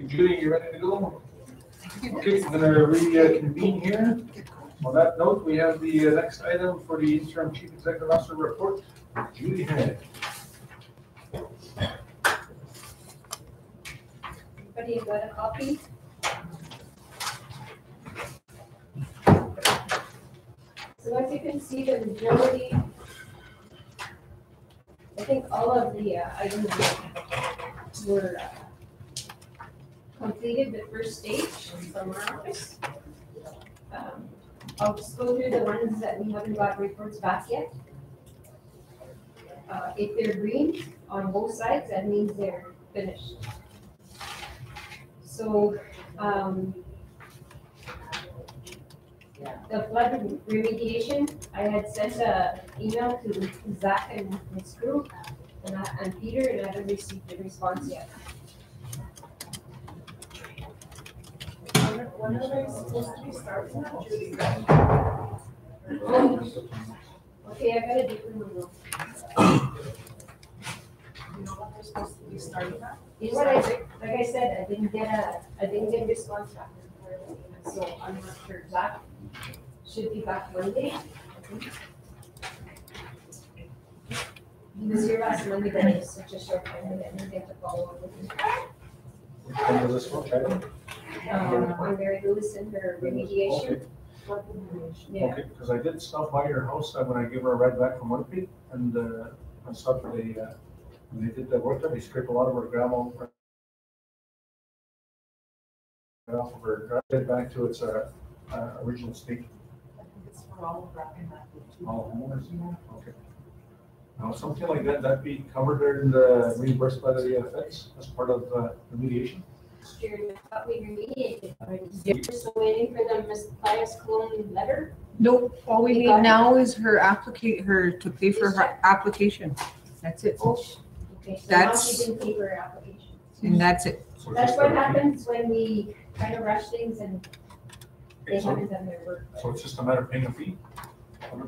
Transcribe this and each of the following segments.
Judy, you ready to go? Okay, we're gonna reconvene here. On that note, we have the next item for the interim chief executive officer report. Judy Hennig. Everybody got a copy? So as you can see, the majority, I think all of the items were completed the first stage from our office. I'll just go through the ones that we haven't got reports back yet. If they're green on both sides, that means they're finished. So, the flood remediation, I had sent an email to Zach and his crew and Peter, and I haven't received a response yet. When are they supposed to be starting that, Judy? Okay, I got a different one though. You know when they're supposed to be starting that? You know what like I said, I didn't get a response back. So I'm not sure. Zach should be back Monday. He was here last Monday, but it was such a short time that I didn't get to follow up with him. Which one was this one, China? On Mary Lewis and her remediation. Yeah. Okay, because I did stop by your house when I gave her a ride back from Winnipeg, and I stopped when they did the work there, they scraped a lot of her gravel right off of her drive back to its original state. I think it's for all of wrapping that. All homeowners? Okay. Now, something like that be covered in the reimbursed by the feds as part of remediation? Sure, I thought we remediated already. We're still waiting for the Ms. Pius Cologne letter. Nope, all we You need got it? now is her to pay for her application. That's it. Oh, okay, so now That's- she didn't pay her application. And that's it. So it's That's just what a- happens when we try to rush things and they So- haven't done their work. So it's just a matter of paying a fee?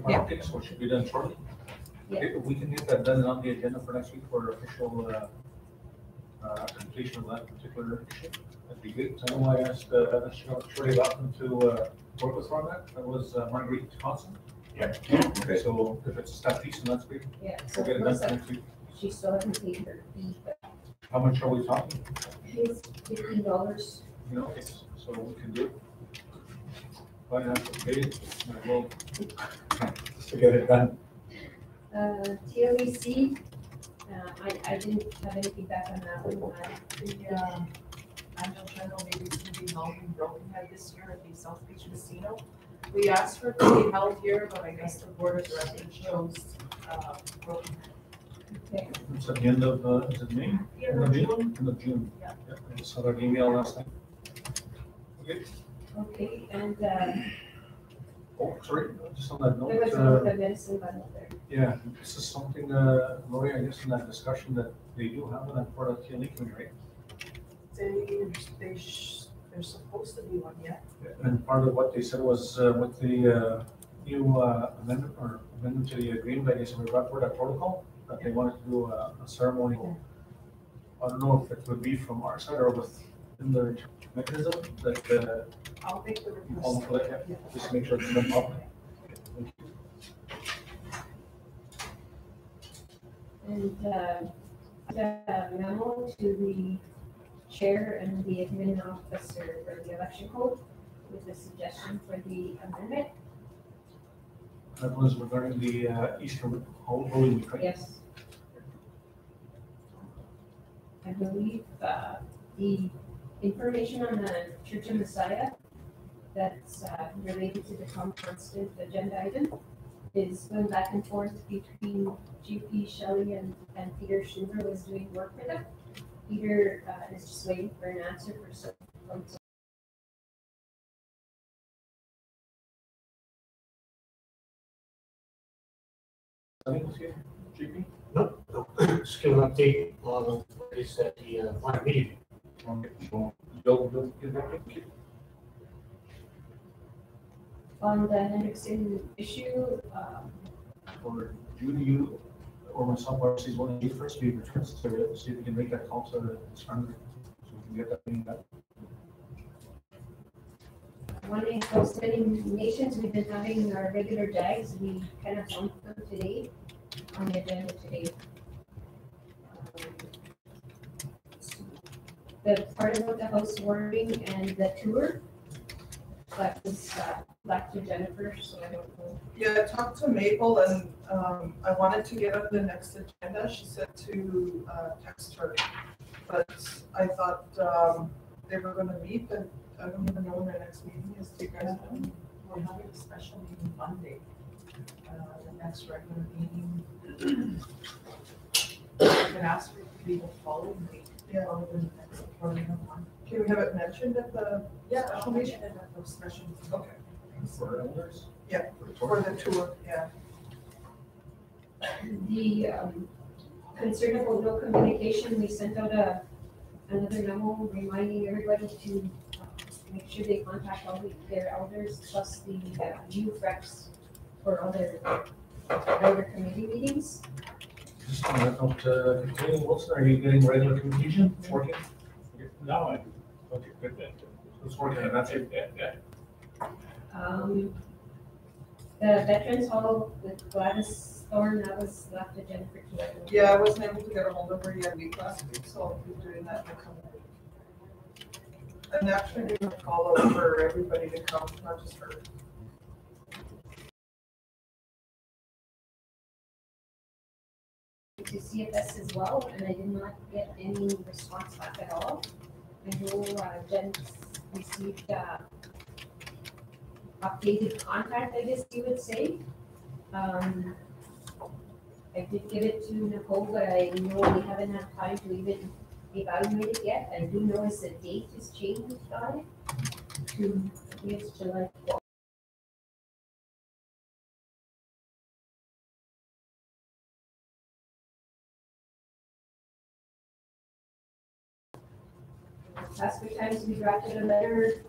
Yeah. Okay, so it should be done shortly? Yeah. Okay, we can get that done on the agenda for next week for official completion of that particular issue. That'd be good. I know I asked Shirley Lawson to work with her on that. That was Marguerite Johnson. Yeah. Okay, so if it's a staff piece, then that's great. Yeah, so We'll get it it looks done for like next week. she still hasn't paid her fee, but How much are we talking? it's $15. You know, okay, so we can do it. Fine, have to pay it, well, just to get it done. TLEC, I didn't have any feedback on that one. Annual general meeting is gonna be held in Broken Head this year at the South Beach Casino. We asked for it to be held here, but I guess the board of directors chose, Broken Head. Okay. It's at the end of, is it May? End of June. End of June. Yeah. I just saw that email last night. Okay, Okay, and oh, sorry, just on that there was note, the medicine bundle there. yeah, this is something, Lori, I guess in that discussion that they do have on that part of TLE committee, right? There's supposed to be one yet. And part of what they said was with the new amendment to the agreement, I guess we brought forward that protocol, that they wanted to do a ceremony. I don't know if it would be from our side or within the mechanism that I'll make the all request. of that, just to make sure it's done properly. And the memo to the chair and the admin officer for the election code with a suggestion for the amendment. That was regarding the Easter Holy Week, right? Yes. I believe the information on the Church of Messiah that's related to the constant agenda item is going back and forth between GP Shelley and Peter Schumer was doing work with them. Peter is just waiting for an answer for some. GP? Nope, just give an update on what they said the final meeting. Okay, so Bill, give that to you. On the Hendrickson issue, Or Judy, you, or myself, or she's one of you first, we returns to see if we can make that call to the surrender. So we get that thing done. One in Coast Nations, we've been having our regular DAGs, we kind of bumped them today, on the agenda today. The part about the housewarming and the tour, that was left to Jennifer, so I don't know. Yeah, I talked to Maple and I wanted to get on the next agenda. She said to text her. But I thought they were gonna meet and I don't even know when their next meeting is. Do you guys know? We're having a special meeting Monday. The next regular meeting. I can ask for it to be the following week. Yeah. Rather than the next following one. Can we have it mentioned at the Yeah, special I'll meeting? mention it at the special meeting. Okay, For elders? Yeah, For for the tour, yeah. The concern about no communication, we sent out another memo reminding everybody to make sure they contact all their elders, plus the youth reps for other elder committee meetings. Just on that note, continuing, Wilson, are you getting regular communication? It's working? No, I, Okay, good. It's working, and that's it. The Veterans Hall with Gladys Thorne, that was left to Jennifer too. Yeah, I wasn't able to get a hold of her yet last week, so I'll be doing that in a couple of weeks. And actually, we're gonna call out for everybody to come, not just her. To CFS as well, and I did not get any response back at all. I know Jen received updated contact, I guess you would say. I did give it to Nicole, but I know we haven't had time to even evaluate it yet. I do notice the date has changed on it to, I think it's July 12th. Last few times we drafted a letter,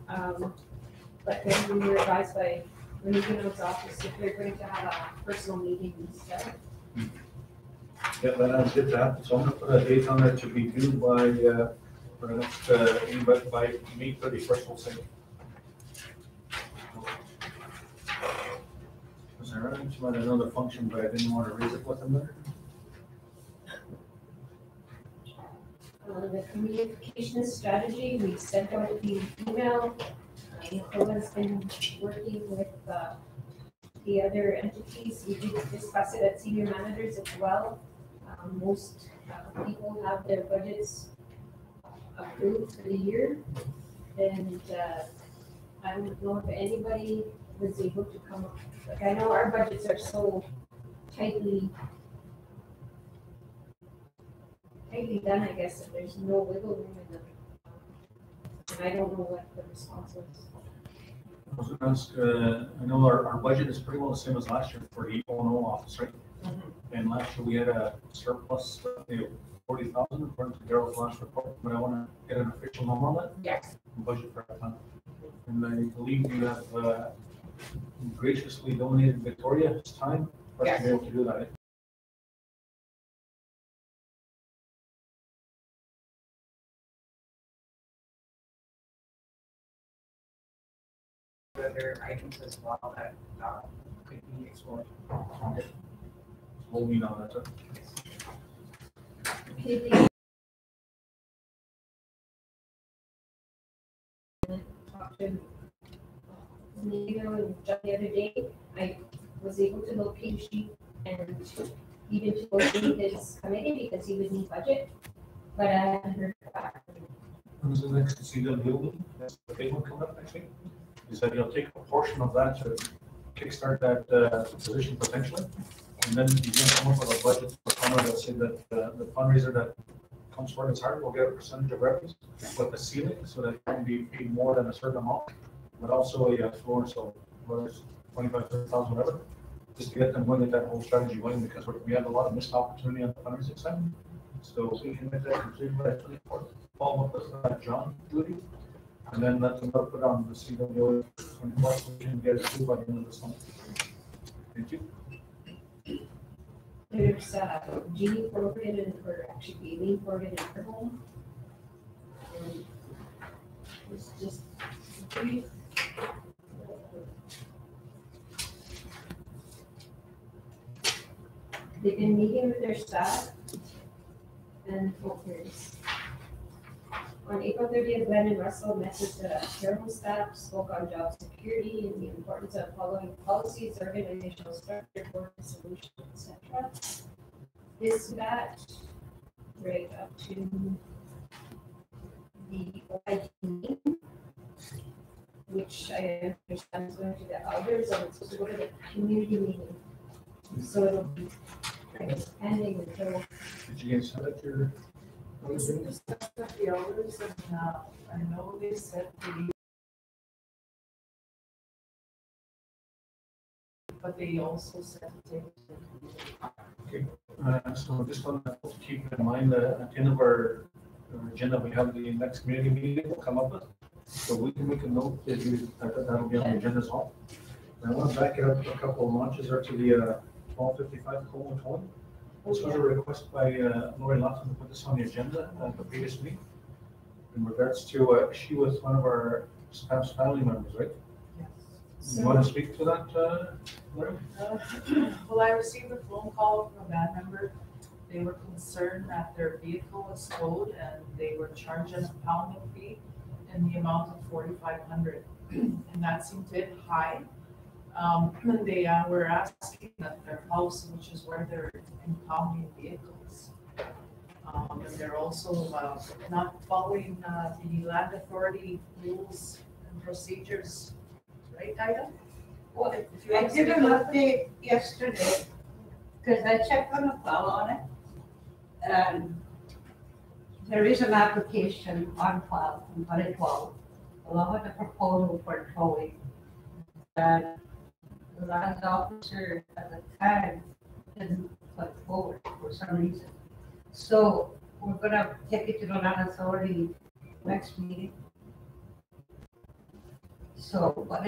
but then we were advised by Renegado's office if we're going to have a personal meeting instead. Yeah, then I did that, so I'm gonna put a date on there to be due by, for the next, but by May 31st, we'll say. Was there another function, but I didn't want to raise it with them there? The communication strategy, we sent out the email. Nicola's been working with the other entities. We did discuss it at senior managers as well. Most people have their budgets approved for the year. And I don't know if anybody was able to come up, like I know our budgets are so tightly done, I guess, that there's no wiggle room in them. And I don't know what the response was. I was gonna ask, I know our budget is pretty well the same as last year for the O&O office, right? And last year we had a surplus of 40,000 according to Daryl's last report, but I want to get an official number on that. Yes. Budget for that time. And I believe you have graciously donated Victoria's time for us to be able to do that. Other items as well that could be explored. We'll meet on that. Okay, talked to Nino and John the other day. I was able to locate sheet and even to locate his committee because he would need budget, but I haven't heard back. When's the next CW building? That's the big one coming up next week. Is that you'll take a portion of that to kickstart that position potentially, and then you're going to come up with a budget for Conrad that say that the fundraiser that comes forward is hard will get a percentage of revenues with the ceiling, so that it can be paid more than a certain amount, but also a floor, so whether it's 25, 30,000, whatever, just to get them going, get that whole strategy going, because we have a lot of missed opportunity on the fundraising side. So if we can get that completed by 24th, follow up with John Judy. And then let them put on the CWO 24, so we can get it through by the end of this month. Thank you. There's Jeannie forwarded and, or actually Eileen forwarded in her home. And chief. They've been meeting with their staff and workers. On April 30th, Glenn and Russell met with the Carroll staff, spoke on job security and the importance of following policies, organizational structure, work solutions, etc. This batch, right up to the OIG meeting, which I understand is going to the elders and it's supposed to go to the community meeting. So it'll be, I guess, pending until Did you guys have it your? We discussed with the elders and, I know they said but they also said to take it to So just want to keep in mind that at the end of our agenda, we have the next community meeting we'll come up with. So we can make a note that that'll be on the agenda as well. And I want to back it up a couple of launches or to the 1255:20. This was a request by Lori Lawson to put this on the agenda at the previous meeting. In regards to, she was one of our staff's family members, right? You want to speak to that, Lori? Well, I received a phone call from a band member. They were concerned that their vehicle was towed and they were charged an impounding fee in the amount of $4,500. And that seemed a bit high. And they were asking at their house, which is where they're impounding vehicles. And they're also not following the land authority rules and procedures, right, Ida? Well, If you I want to did speak an a little bit. update yesterday, because I checked on the file on it. And there is an application on file from 2012, along with a proposal for towing. And the land officer at the time didn't put forward for some reason. So we're gonna take it to the land authority next meeting. So, but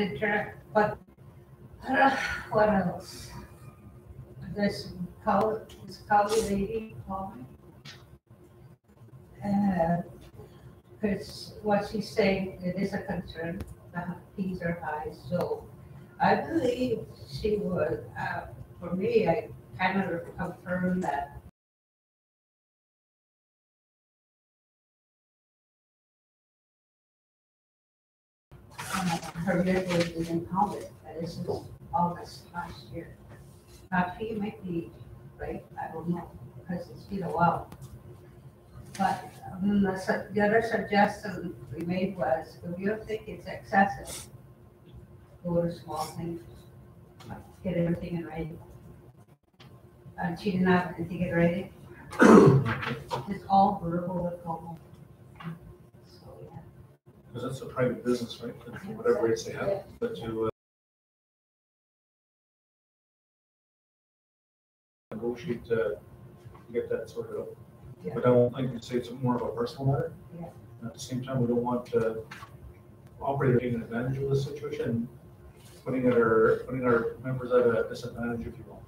what else? This Cali lady called me. Because what she's saying, it is a concern, the fees are high, so I believe she would, for me, I kind of confirmed that. Her vehicle is impounded, and this is August last year. Now, she might be, right, I don't know, because it's been a while. But the other suggestion we made was, if you think it's excessive, go to small things, like get everything in writing. And she didn't have anything in writing. It's all verbal at home. So, yeah. Because that's a private business, right? Whatever rates they have, but to negotiate to get that sorted out. Yeah. But I don't like to say it's more of a personal matter. Yeah. At the same time, we don't want operator taking advantage of this situation, putting our members at a disadvantage, if you will.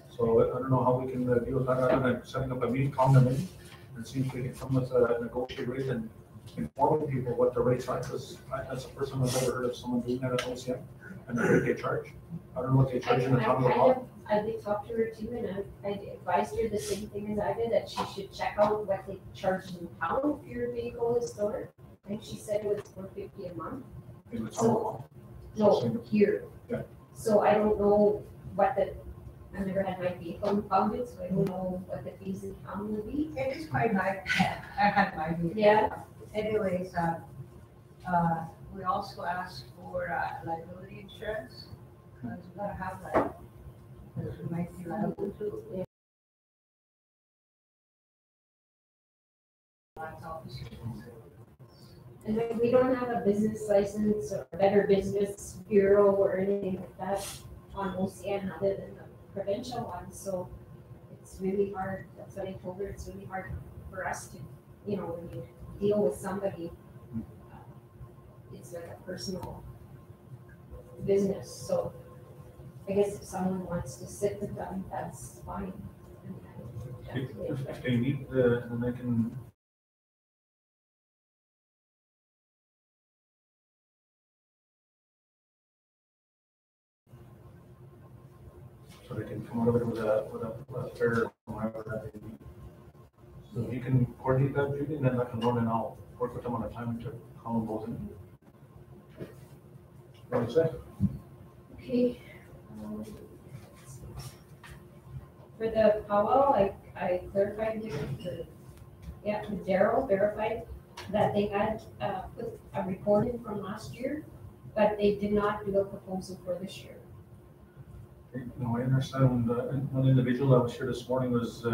So I don't know how we can deal with that, other than setting up a meeting, calm them in, and see if we can come with a negotiated rate and informing people what the rates are, because as a person, I've never heard of someone doing that at OCM, and the rate they charge. I don't know what they charge in the town of Law. I did talk to her too, and I advised her the same thing as I did, that she should check out what they charge in town if your vehicle is stored. I think she said it was $450 a month. In the town of Law. No, here. Yeah. So I don't know I've never had my vehicle impounded, so I don't know what the fees in town would be. It is quite nice. I had my vehicle. Yeah. Anyways, we also asked for liability insurance, because we gotta have that. Because we might be liable to. That's obviously. And then we don't have a business license or Better Business Bureau or anything like that on OCN other than the provincial one, so it's really hard, that's what I told her, it's really hard for us to, when you deal with somebody, it's like a personal business, so I guess if someone wants to sit with them, that's fine. If they need then they can they can come out of it with a fair, whatever that they need. So if you can coordinate that, Judy, and then let them know, and I'll work with them on a time to call them both in. What do you say? Okay. For the powwow, I clarified with Daryl verified that they had put a recording from last year, but they did not do a proposal for this year. No, I understand when one individual that was here this morning was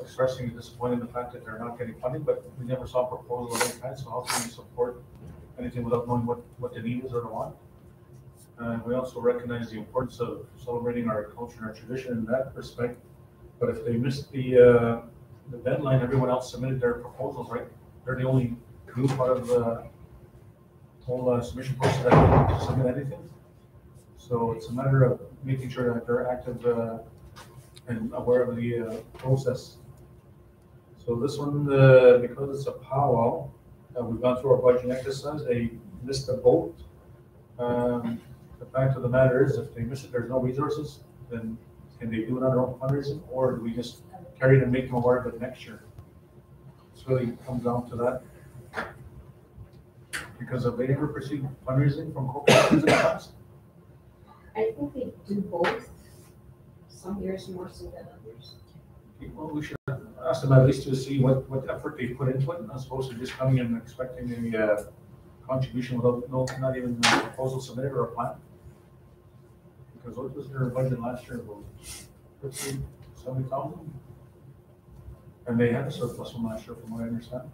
expressing disappointment in the fact that they're not getting funding, but we never saw a proposal of any kind, so how can we support anything without knowing what the need is or the want? We also recognize the importance of celebrating our culture and our tradition in that respect, but if they missed the deadline, everyone else submitted their proposals, right? They're the only group out of the whole submission process that didn't submit anything. So it's a matter of making sure that they're active and aware of the process. So this one, because it's a powwow, we've gone through our budget exercise. They missed the vote. The fact of the matter is, if they miss it, there's no resources, then can they do it on their own fundraising, or do we just carry it and make them aware of it next year? It's really comes down to that. Because have they ever pursued fundraising from corporations in the past? I think they do both, some years more so than others. Well, we should ask them at least to see what effort they put into it, as opposed to just coming in and expecting a contribution without not even a proposal submitted or a plan. Because what was their budget last year? About 70,000? And they had a surplus from last year, from what I understand.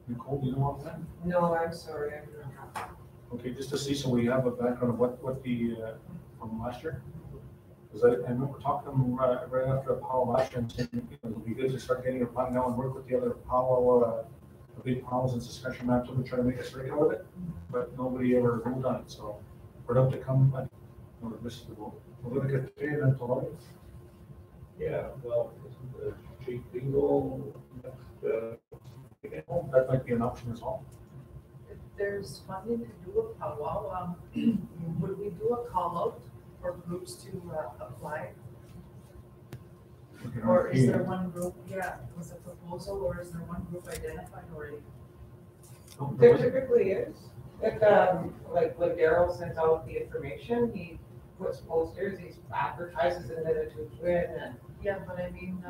Nicole, do you know what that? No, I'm sorry, I don't have. Okay, just to see, so we have a background of what the, from last year. Because I remember talking to them right after the powwow last year and saying, it would be good to start getting a plan now and work with the other powwow, the big powwows in Saskatchewan, Manitoba, and try to make us regular with it. But nobody ever moved on it, so for them to come, we'll look at today and then tomorrow. Yeah, well, the cheap bingo, That might be an option as well. If there's funding to do a powwow, would we do a call out for groups to apply? We can Or is RFP. there one group, was a proposal, or is there one group identified already? There typically is. If, like when Daryl sends out the information, he puts posters, he advertises in the Tukwin and. Yeah, but I mean,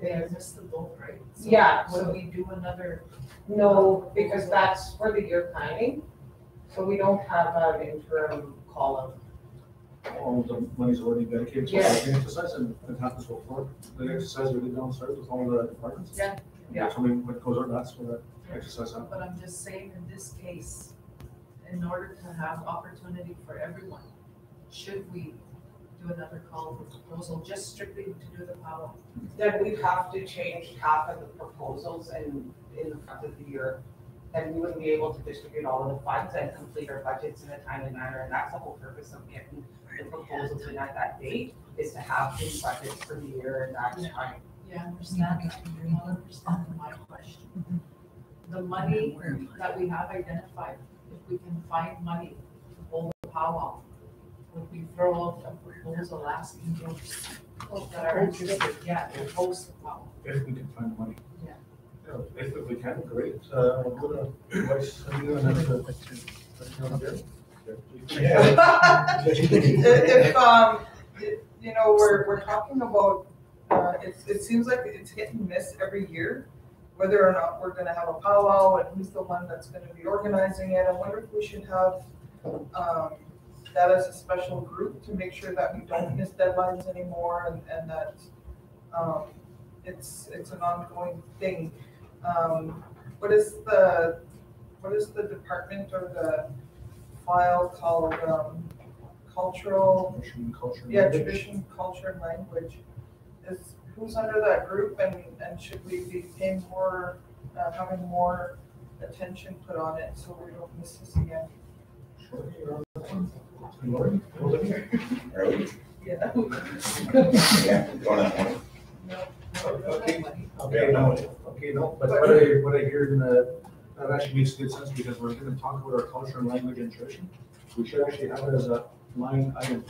they missed the boat, right? So Yeah, would so- we do another? No, because that's for the year planning, so we don't have an interim column. All the money's already dedicated to Yeah. the exercise, and it happens before the exercise we did downstairs with all the departments. Yeah. Yeah. Something what goes on, that's where the exercise happens. But I'm just saying, in this case, in order to have opportunity for everyone, should we do another call for proposal, just strictly to do the powwow? Then we'd have to change half of the proposals in the front of the year. Then we wouldn't be able to distribute all of the funds and complete our budgets in a timely manner. And that's the whole purpose of getting the proposals in at that date, is to have the budgets for the year and that time. Yeah, I understand that. You all understand my question. The money that we have identified, if we can find money to hold a powwow, would we throw out a proposal asking groups that are interested, to host the powwow? If we can find the money. Yeah. Yeah, if we can, great. We'll go to Vice Mayor and then to. We're talking about, it seems like it's hit and miss every year, whether or not we're gonna have a powwow and who's the one that's gonna be organizing it. I wonder if we should have, that as a special group to make sure that we don't miss deadlines anymore and that, it's an ongoing thing. What is the department or the file called, cultural? Tradition, culture. Yeah, tradition, culture, and language. Who's under that group and should we be paying more, having more attention put on it so we don't miss this again? Lori? Early? Yeah. Yeah, going on one. Okay, no, but what I hear in that actually makes good sense because we're gonna talk about our culture and language and tradition. We should actually have it as a line item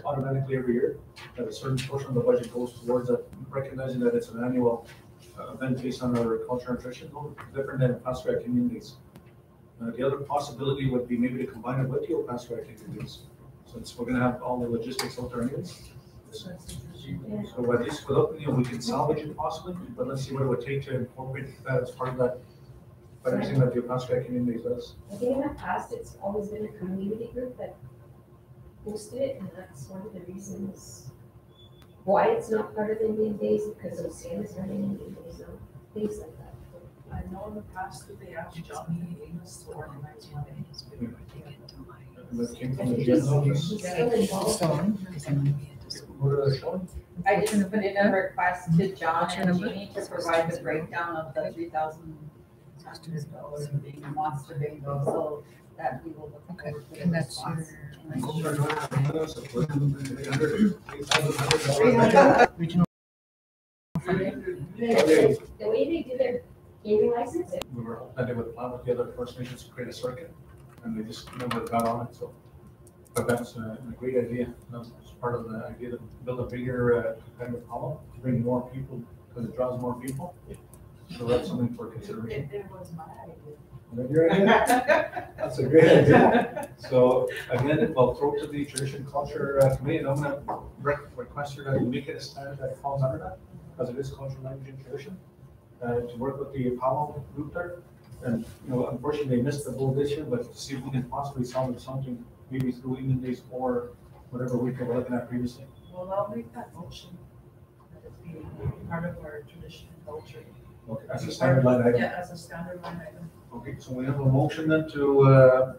automatically every year, that a certain portion of the budget goes towards that, recognizing that it's an annual event based on our culture and tradition, different than Pastoral communities. The other possibility would be maybe to combine it with the Pastoral communities, since we're gonna have all the logistics out there anyways. So at least without, we can salvage it possibly, but let's see what it would take to incorporate that as part of that, everything that the Pastoral community does. I think in the past, it's always been a community group that hosted it, and that's one of the reasons why it's not part of Indian Days, because of Santa's running Indian Days, no, things like that. I know in the past that they asked Johnny Amos to organize one. And that came from the He's general. still involved. What are they showing? I just put in a request to John What's your and number? Jeannie to provide the breakdown of the $3,000 being a monster bingo, so that we will look Okay, forward to the and that's response. Regional. Okay. The way they do their gaming license, We were hoping that they would plan with the other First Nations to create a circuit, and they just never got on it, so. But that's a great idea. That's part of the idea to build a bigger kind of column, to bring more people, because it draws more people. So that's something for consideration. It was my idea. Is that your idea? That's a great idea. So again, I'll throw to the Tradition Culture Committee, and I'm gonna request her that we make it a standard that falls under that, because it is cultural language and tradition, to work with the Apollo group there. And, unfortunately, they missed the boat this year, but to see if we can possibly salvage something, maybe through Indian Days or whatever we were looking at previously. Well, I'll make that motion. That it be part of our tradition and culture. Okay, as a standard line item. Yeah, as a standard line item. Okay, so we have a motion then to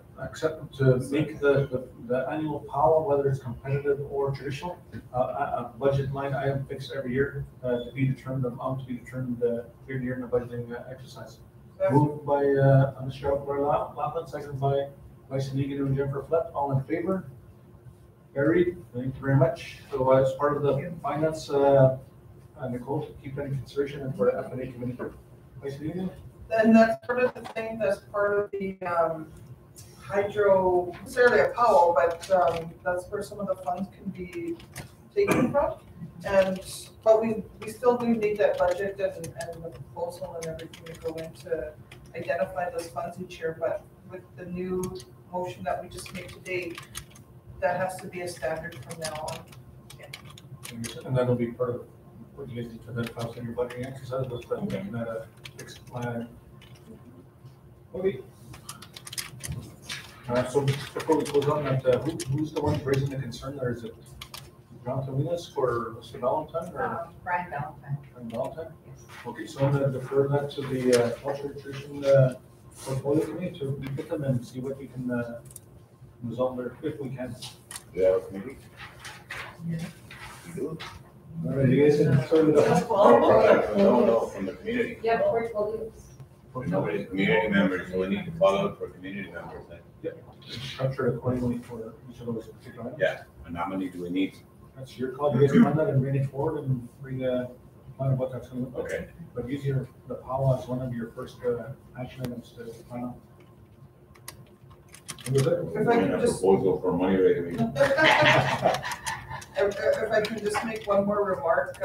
make the annual powwow, whether it's competitive or traditional, a budget line item fixed every year, to be determined, amount to be determined, year to year in the budgeting exercise. Moved by, Mr. Laughlin, seconded by Vice Negan and Jennifer Flett, all in favor? Carried, thank you very much. So as part of the finance, Nicole, keep that in consideration and for F&A committee. Vice Negan? And that's sort of the thing, that's part of the hydro, necessarily a powwow, but that's where some of the funds can be taken from. But we still do need that budget and the proposal and everything to go in to identify those funds each year. But with the new motion that we just made today, that has to be a standard from now on. And that'll be part of what you guys need to identify in your budgeting exercise, was making that a fixed plan. Okay. So before we close on that, who's the one raising the concern there? Is it John Taminas or Mr. Valentine or Brian Valentine. Brian Valentine? Okay, so I'm gonna defer that to the culture and tradition portfolio committee to meet with them and see what we can resolve there if we can. Yeah, maybe. Yeah. You do? All right, you guys can sort it out. No, from the community. yeah, portfolios. Nobody's community members, so we need to follow up for community members. Then. Structure accordingly for each of those particular items. Yeah, a nominee do we need? That's your call. You guys run that and bring it forward and bring a plan of what that's gonna look like. Okay. But use the powwow as one of your first action items to plan on. And with it, If I can A just, proposal for money raising. if I can just make one more remark,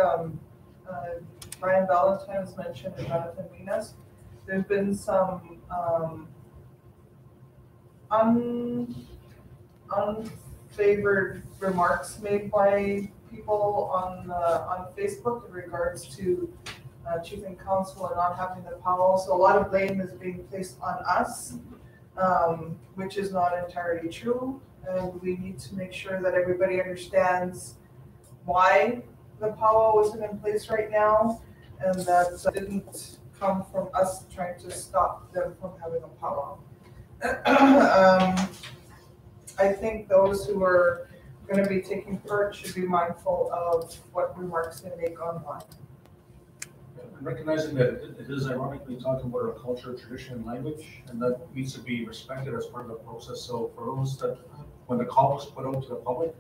Brian Valentine was mentioned and Jonathan Minas. There's been some unfavored remarks made by people on Facebook in regards to chief and council and not having the powwow. So a lot of blame is being placed on us, which is not entirely true. And we need to make sure that everybody understands why the powwow isn't in place right now, and that didn't come from us trying to stop them from having a powwow. I think those who are going to be taking part should be mindful of what remarks they make online. and recognizing that it is ironically talking about our culture, tradition, and language, and that needs to be respected as part of the process. So for those that, when the call was put out to the public,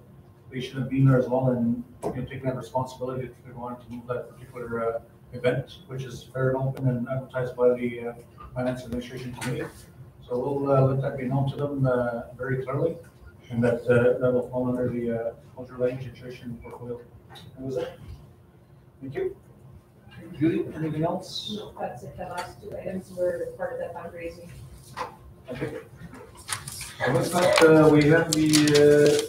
they should have been there as well and taking that responsibility if they're going to move that particular event, which is fair and open and advertised by the Finance Administration Committee. So we'll let that be known to them very clearly. And that will fall under the cultural language and tradition portfolio. That was it. Thank you. Judy, anything else? No, that's it. The last two items were part of the fundraising. Okay. Well, with that, we have the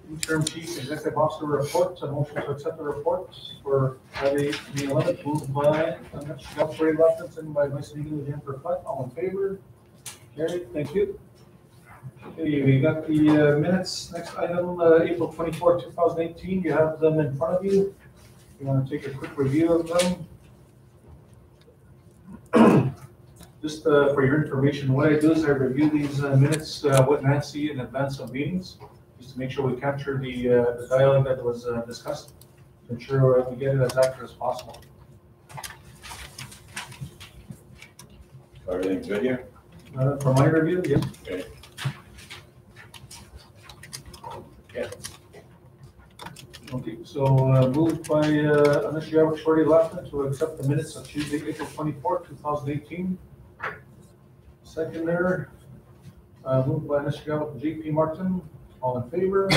interim chief executive officer report, a motion to accept the report for Friday, May 11th, moved by Councilor Lawson and by Vice Mayor Jennifer Fleck. All in favor? Carried. Thank you. Okay, we got the minutes. Next item, April 24, 2018. You have them in front of you. You want to take a quick review of them? Just for your information, what I do is I review these minutes with Nancy in advance of meetings, just to make sure we capture the dialogue that was discussed, to ensure we get it as accurate as possible. Everything good here? For my review, yes. Okay. Okay, so moved by Anisha Shorty Lachlan to accept the minutes of Tuesday, April 24, 2018. Second there, moved by Anisha JP Martin. All in favor?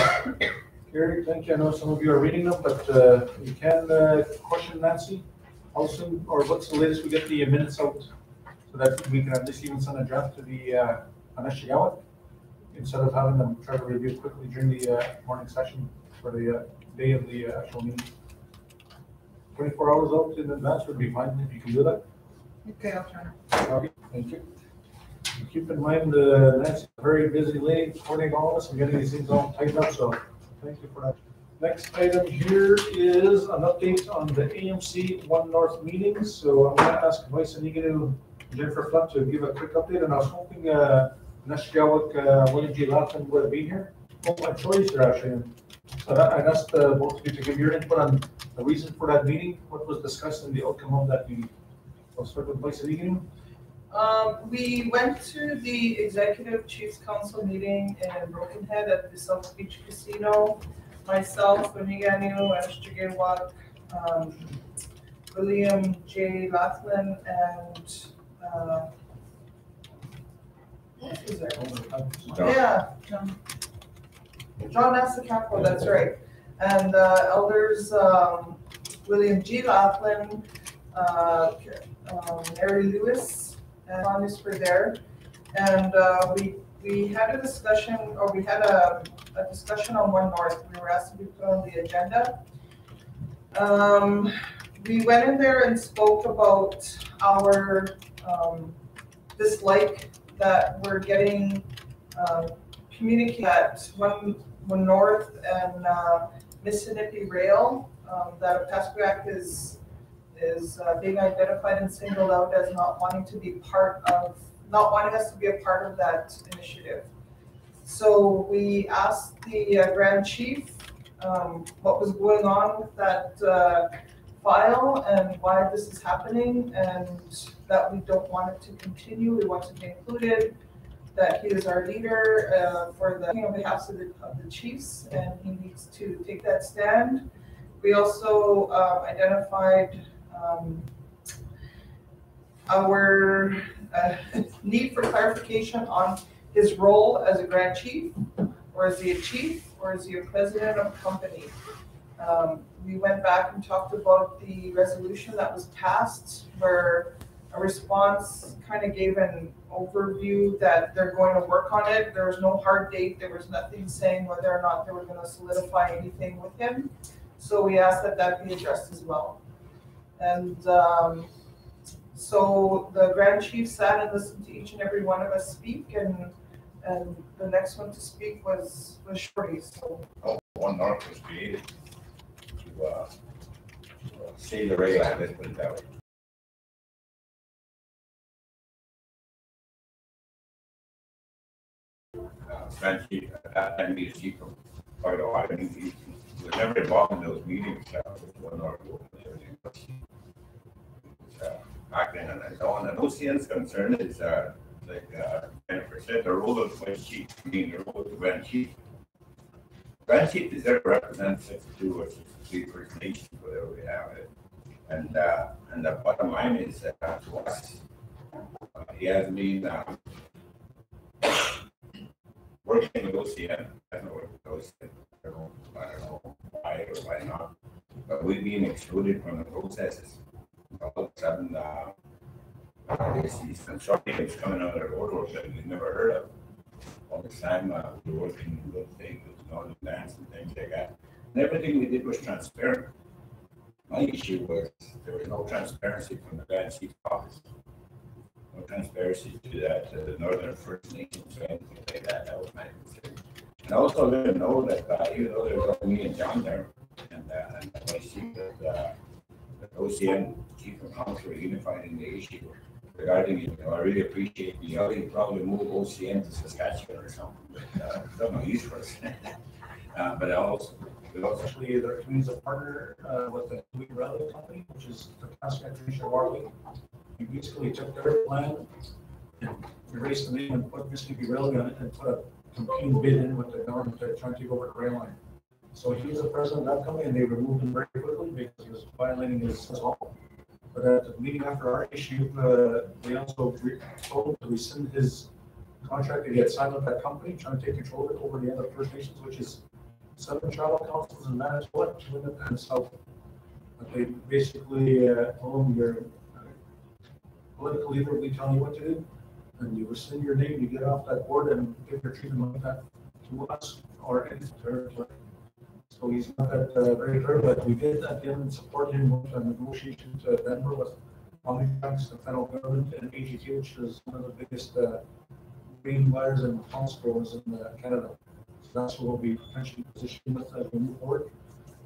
Carried. Thank you. I know some of you are reading them, but you can question Nancy. How soon, or what's the latest we get the minutes out, so that we can at least even send a draft to the Anisha instead of having them try to review quickly during the morning session for the day of the actual meeting. 24 hours out in advance would be fine if you can do that. Okay, I'll try. Okay, thank you. Keep in mind, Nancy's a very busy lady, supporting all of us and getting these things all tightened up, so thank you for that. Next item here is an update on the AMC One North meetings. So I'm going to ask Vice Aniganu Jennifer Fleck to give a quick update, and I was hoping Nashgawik, William G. Lawson would have been here. Oh, my choice here actually. So I asked both of you to give your input on the reason for that meeting, what was discussed, and the outcome of that meeting. I'll start with Vice Aniganu. We went to the Executive Chiefs Council meeting in Broken Head at the South Beach Casino. Myself, Aniganu, Ashtigewak, William J. Laughlin, and who's there? Yeah, John Nasacapo, that's right. And elders William G. Laughlin, Mary Lewis, and Thomas were there. And we had a discussion, or we had a discussion on One North. We were asked to be put on the agenda. We went in there and spoke about our dislike that we're getting communicate that One North and Mississippi Rail, that Opaskwayak is being identified and singled out as not wanting us to be a part of that initiative. So we asked the Grand Chief what was going on with that file and why this is happening, and that we don't want it to continue. We want to be included, that he is our leader on behalf of the chiefs, and he needs to take that stand. We also identified our need for clarification on his role as a Grand Chief, or is he a chief, or is he a president of a company? We went back and talked about the resolution that was passed, where a response kind of gave an overview that they're going to work on it. There was no hard date. There was nothing saying whether or not they were going to solidify anything with him. So we asked that that be addressed as well. And so the Grand Chief sat and listened to each and every one of us speak, and the next one to speak was Shorty. So One North was created to save the rail, let's put it that way. Grand Chief, at that time, he was chief for quite a while. I mean, he was never involved in those meetings with One North. Back then, and so on. And OCN's concern is like 10% the role of the chief, being the role of the Grand Chief. Grand Chief is there to represent 62 or 63 First Nations, whatever we have it. And the bottom line is to us, he has been working with OCN, I don't know what OCN, I don't know why or why not, but we've been excluded from the processes. All of a sudden, these consortiums coming out of the road that we've never heard of. All the time, we're working with things, with Northern Dance and things like that. And everything we did was transparent. My issue was there was no transparency from the Grand Chief's office. No transparency to that, to the Northern First Nations or anything like that. That was my concern. And also let them know that even though there's only me and John there, and I see that the OCN Chief of Council are unified in the issue regarding it. I really appreciate the other probably move OCN to Saskatchewan or something, but don't know use for us. But also, Actually, their community is a partner with the Louis Railway Company, which is the Constitution of Warley. We basically took their plan and erased the name and put Mississippi Railway on it and put a competing bid in with the government to try to take over the rail line. So he was the president of that company, and they removed him very quickly because he was violating his law. But at the meeting after our issue, they also told him to rescind his contract that he had signed with that company, trying to take control of it over the other First Nations, which is 7 tribal councils in Manitoba, and South. But they basically told him your political leader will be telling you what to do, and you rescind your name, you get off that board, and give your treatment like that to us or any territory. So he's not that very clear, but we did at the end support him with a negotiation to Denver with Omnitrax, the federal government, and AGT, which is one of the biggest grain buyers and hospitals in Canada. So that's what we'll be potentially positioned with as we move forward.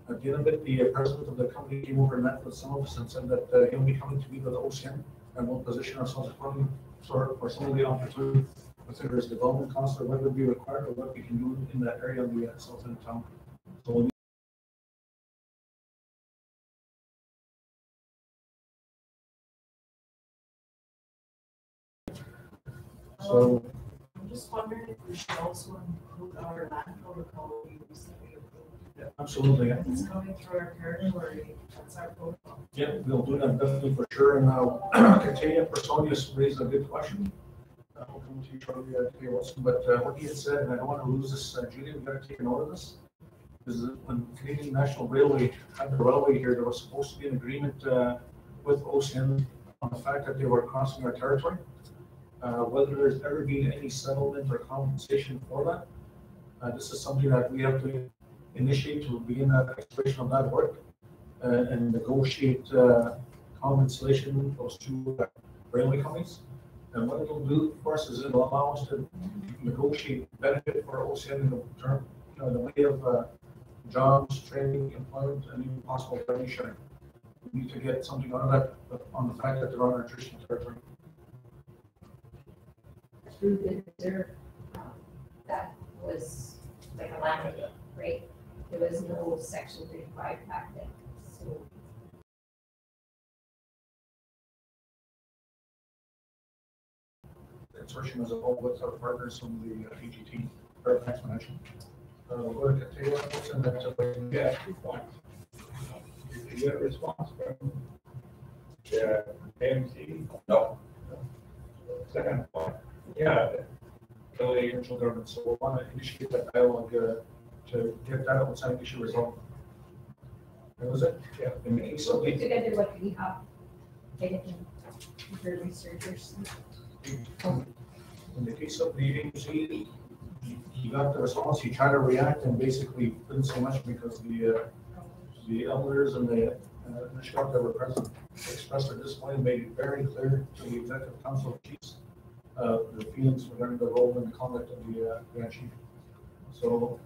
At the end of it, the president of the company came over and met with some of us and said that he'll be coming to meet with the OCN, and we'll position ourselves accordingly for some of the opportunity, whether there's development costs or whether it be required or what we can do in that area of the south end of town. So I'm just wondering if we should also include our land protocol we recently approved. yeah, absolutely. Yeah. It's coming through our territory, that's our protocol. Yeah, we'll do that definitely for sure. And now, Katia Personius raised a good question. I'll come to you shortly, Katia Wilson. But what he had said, and I don't want to lose this, Julie, we've got to take a note of this, is that when Canadian National Railway had the railway here, there was supposed to be an agreement with OCN on the fact that they were crossing our territory. Whether there's ever been any settlement or compensation for that, this is something that we have to initiate to begin that exploration of that work and negotiate compensation with those two railway companies. And what it'll do for us is it'll allow us to negotiate benefit for OCN in the term, in the way of jobs, training, employment, and even possible revenue sharing. We need to get something out of that on the fact that they're on our traditional territory. Through the reserve, that was like a land, right? There was no section 35 back then, so. Consortium as a whole with our partners from the AGT, or Explanation. We'll go to Katia and then Yeah, good point. Did you get a response from the AMC? no. Second point. Yeah, the provincial government. So we'll want to initiate that dialogue to get that outside issue resolved. That was it? Yeah. In the case of the Together what we have, for researchers. In the case of the agency, he got the response, he tried to react and basically didn't say much because the elders and the sheriff that were present expressed their disappointment, made it very clear to the executive council of chiefs the feelings regarding the role and the conduct of the Grand Chief. So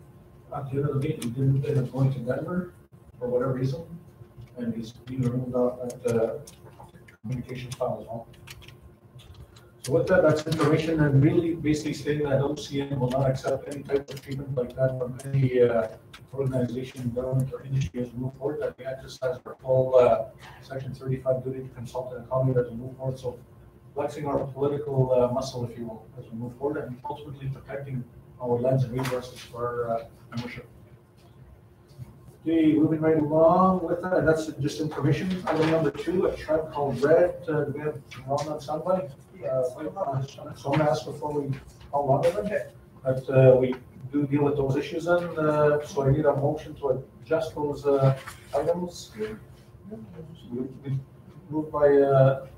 at the end of the meeting, he didn't end up going to Denver for whatever reason, and he's being removed off that communication file as well. So with that, that's information and really basically stating that OCN will not accept any type of treatment like that from any organization, government, or industry as we move forward, that we exercise our full Section 35 duty to consult and accommodate as we move forward. So flexing our political muscle, if you will, as we move forward and ultimately protecting our lands and resources for our membership. Okay, moving right along with that, and that's just information. Item number 2, a tribe called Red. Do we have Ron on standby? So I'm going to ask before we, how long is it? But we do deal with those issues then, so I need a motion to adjust those items. We moved by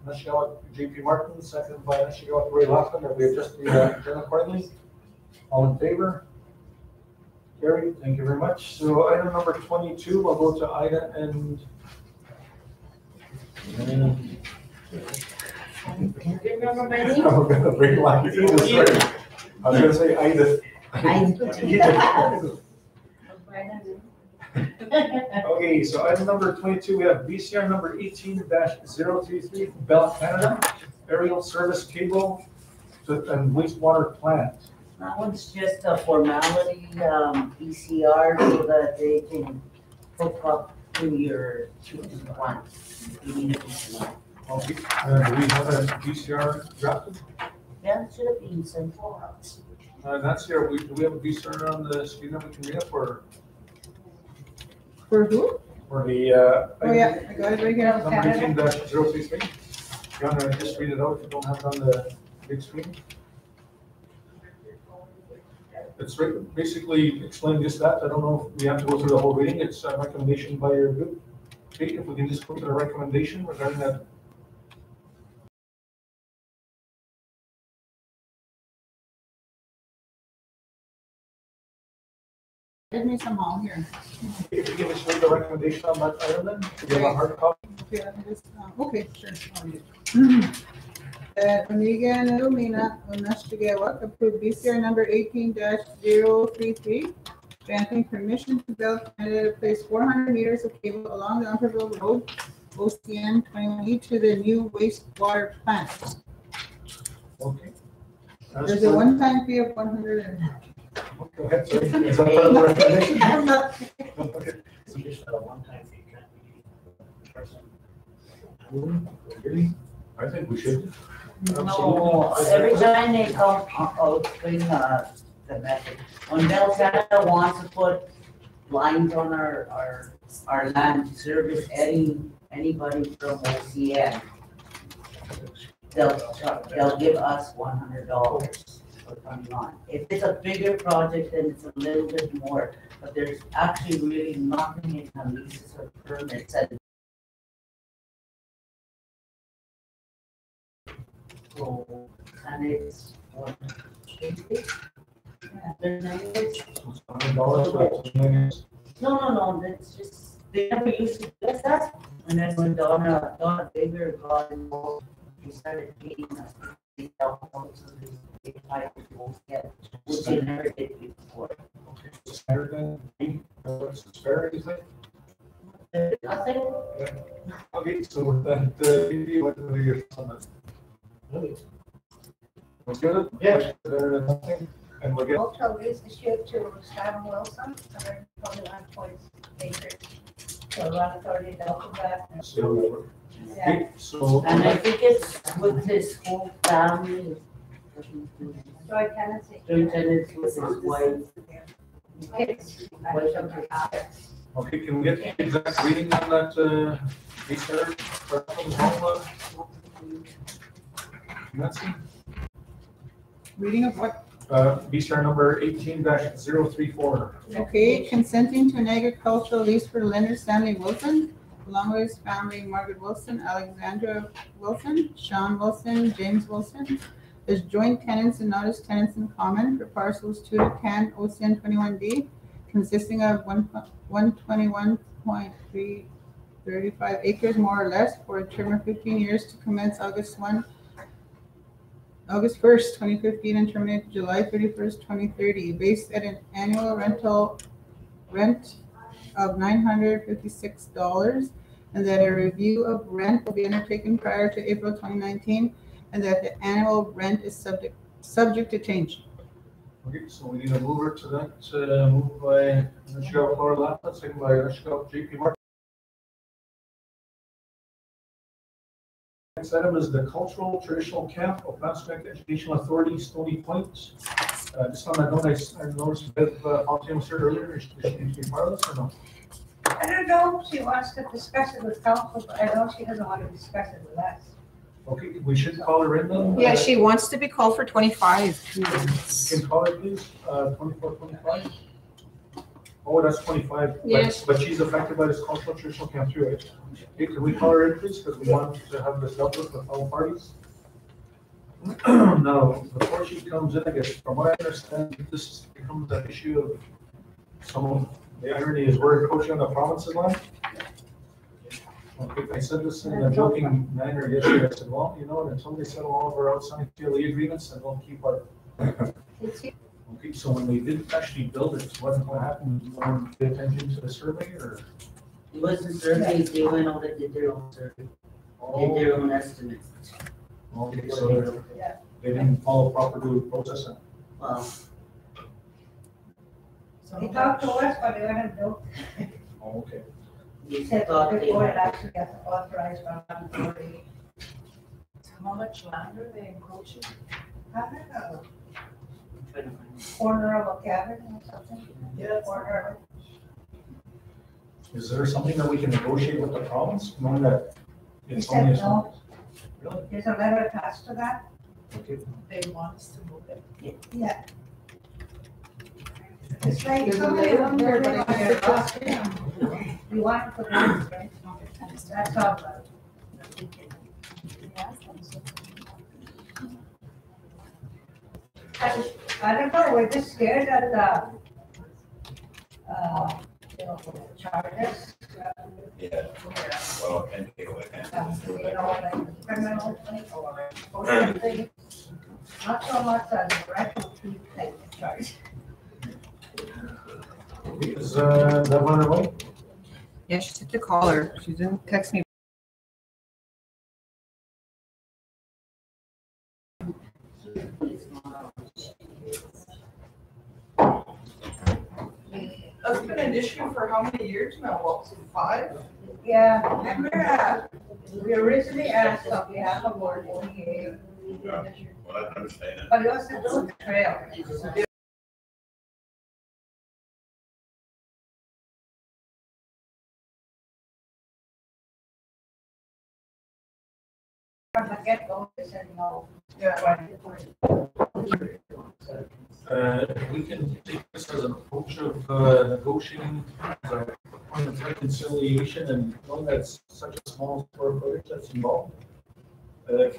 Nashagawa JP Martin, seconded by Nashagawa Ray Laughlin, that we adjust the agenda accordingly. All in favor? Carried, thank you very much. So item number 22, we'll go to Ida and Remember my name? I'm gonna bring like Edith, right? I was gonna say Ida. Okay, so item number 22, we have VCR number 18-033, Bell Canada, aerial service cable and wastewater plant. That one's just a formality, ECR, so that they can hook up to your treatment plant. You need a VCR. Okay, do we have a VCR drafted? Yeah, it should have been sent for us. That's here, do we have a VCR on the screen that we can read up for For who? the, Oh, yeah, I got it right here. number 18-033? You wanna just read it out if you don't have it on the big screen? It's basically explaining just that. I don't know if we have to go through the whole reading. It's a recommendation by your group. Okay, if we can just go to the recommendation regarding that. Give me some all here. If you can just read the recommendation on that item then, do you have a hard copy? Okay, I can just, okay, sure. I'll read it. Amiga and Ilumina of Nashagawa approved BCR number 18-033, granting permission to Bell Canada to place 400 meters of cable along the Umberville Road, OCN 21E, to the new wastewater plant. Okay. There's a one-time fee of 100 and. Go ahead, sorry. Is that part of the recommendation? Okay. So just a one-time fee, can't be. Really? I think we should. No, every time they come, I'll explain the method. When Bell Canada wants to put lines on our land to service anybody from OCN, they'll give us $100 for coming on. If it's a bigger project, then it's a little bit more, but there's actually really nothing in the leases or permits that. And it's No, that's just, they never used to do that. And then when Donna Baker got involved, he started paying us. They helped out, so they tried to go get, which they never did before. Okay, so spare then, what's the spare, you think? Nothing. Okay, so with that, what are your thoughts on that? Was good? Yes. Nothing, and we'll get. Also, is the ship to Simon Wilson, 121 acres. So around 30 Delta back. So, Yeah. okay, so. And I think it's with his whole family. Joy tenancy. Joy tenants with his wife. Okay, can we get the exact reading on that, research? Nancy? Reading of what? BCR number 18-034. Okay, consenting to an agricultural lease for Leonard Stanley Wilson, along with his family, Margaret Wilson, Alexandra Wilson, Sean Wilson, James Wilson, as joint tenants and not as tenants in common for parcels 2 to 10 OCN 21D, consisting of 121.335 acres more or less for a term of 15 years to commence August 1st, 2015 and terminate July 31st, 2030, based at an annual rent of $956, and that a review of rent will be undertaken prior to April 2019, and that the annual rent is subject to change. Okay, so we need a mover to that, moved by Nashagawa Laura Laughlin, second by Nashagawa JP Martin. Next item is the Cultural Traditional Camp of Prospect Educational Authority, Stony Point. Just on that note, I noticed Bev Fontaine was here earlier. Is she going to be part of this or no? I don't know if she wants to discuss it with council, but I know she doesn't want to discuss it with us. Okay, we should call her in then. Yeah, she wants to be called for 25. Can call her please, 24, 25? Oh, that's 25. Yes. But she's affected by this cultural traditional camp too, right? Okay, can we call her in please, because we want to have this dealt with all parties? Now, before she comes in, I guess, from what I understand, this becomes an issue of the irony is we're encroaching on the province's land. Okay, I said this in a joking manner yesterday, I said, well, you know, until they settle all of our outstanding PLE agreements, and we'll keep our. Okay, so when they didn't actually build it, what happened? You want to pay attention to the survey, or? It wasn't surveys, they went out and did their own survey, did their own estimates. Okay, so they didn't follow proper due process. Well, They talked to us, but they haven't built. Oh, okay. They said before it actually gets authorized by the authority. How much land are they encroaching? I don't know, corner of a cabin or something. Yeah. Corner. Is there something that we can negotiate with the province, knowing that They it's said only a no. small? Really? There's a letter attached to that. Okay. They want us to move it. Yeah. It's like There's a somebody letter on there, there, but I like, we want to put one, right? That's all. But I don't know, we're just scared that, you know, charges. Yeah. Well, and they would You know, like criminal thing or something. Not so much as a rental fee thing charge. Is that one away? Yeah, she said to call her. She didn't text me. That's been an issue for how many years now? What, 5? Yeah, remember, we originally asked on behalf of our ODA, Well, I understand it. but it was to do the trail. From the get-go, they said no. Yeah. We can take this as an approach of negotiating on the reconciliation, and knowing that's such a small square footage that's involved. You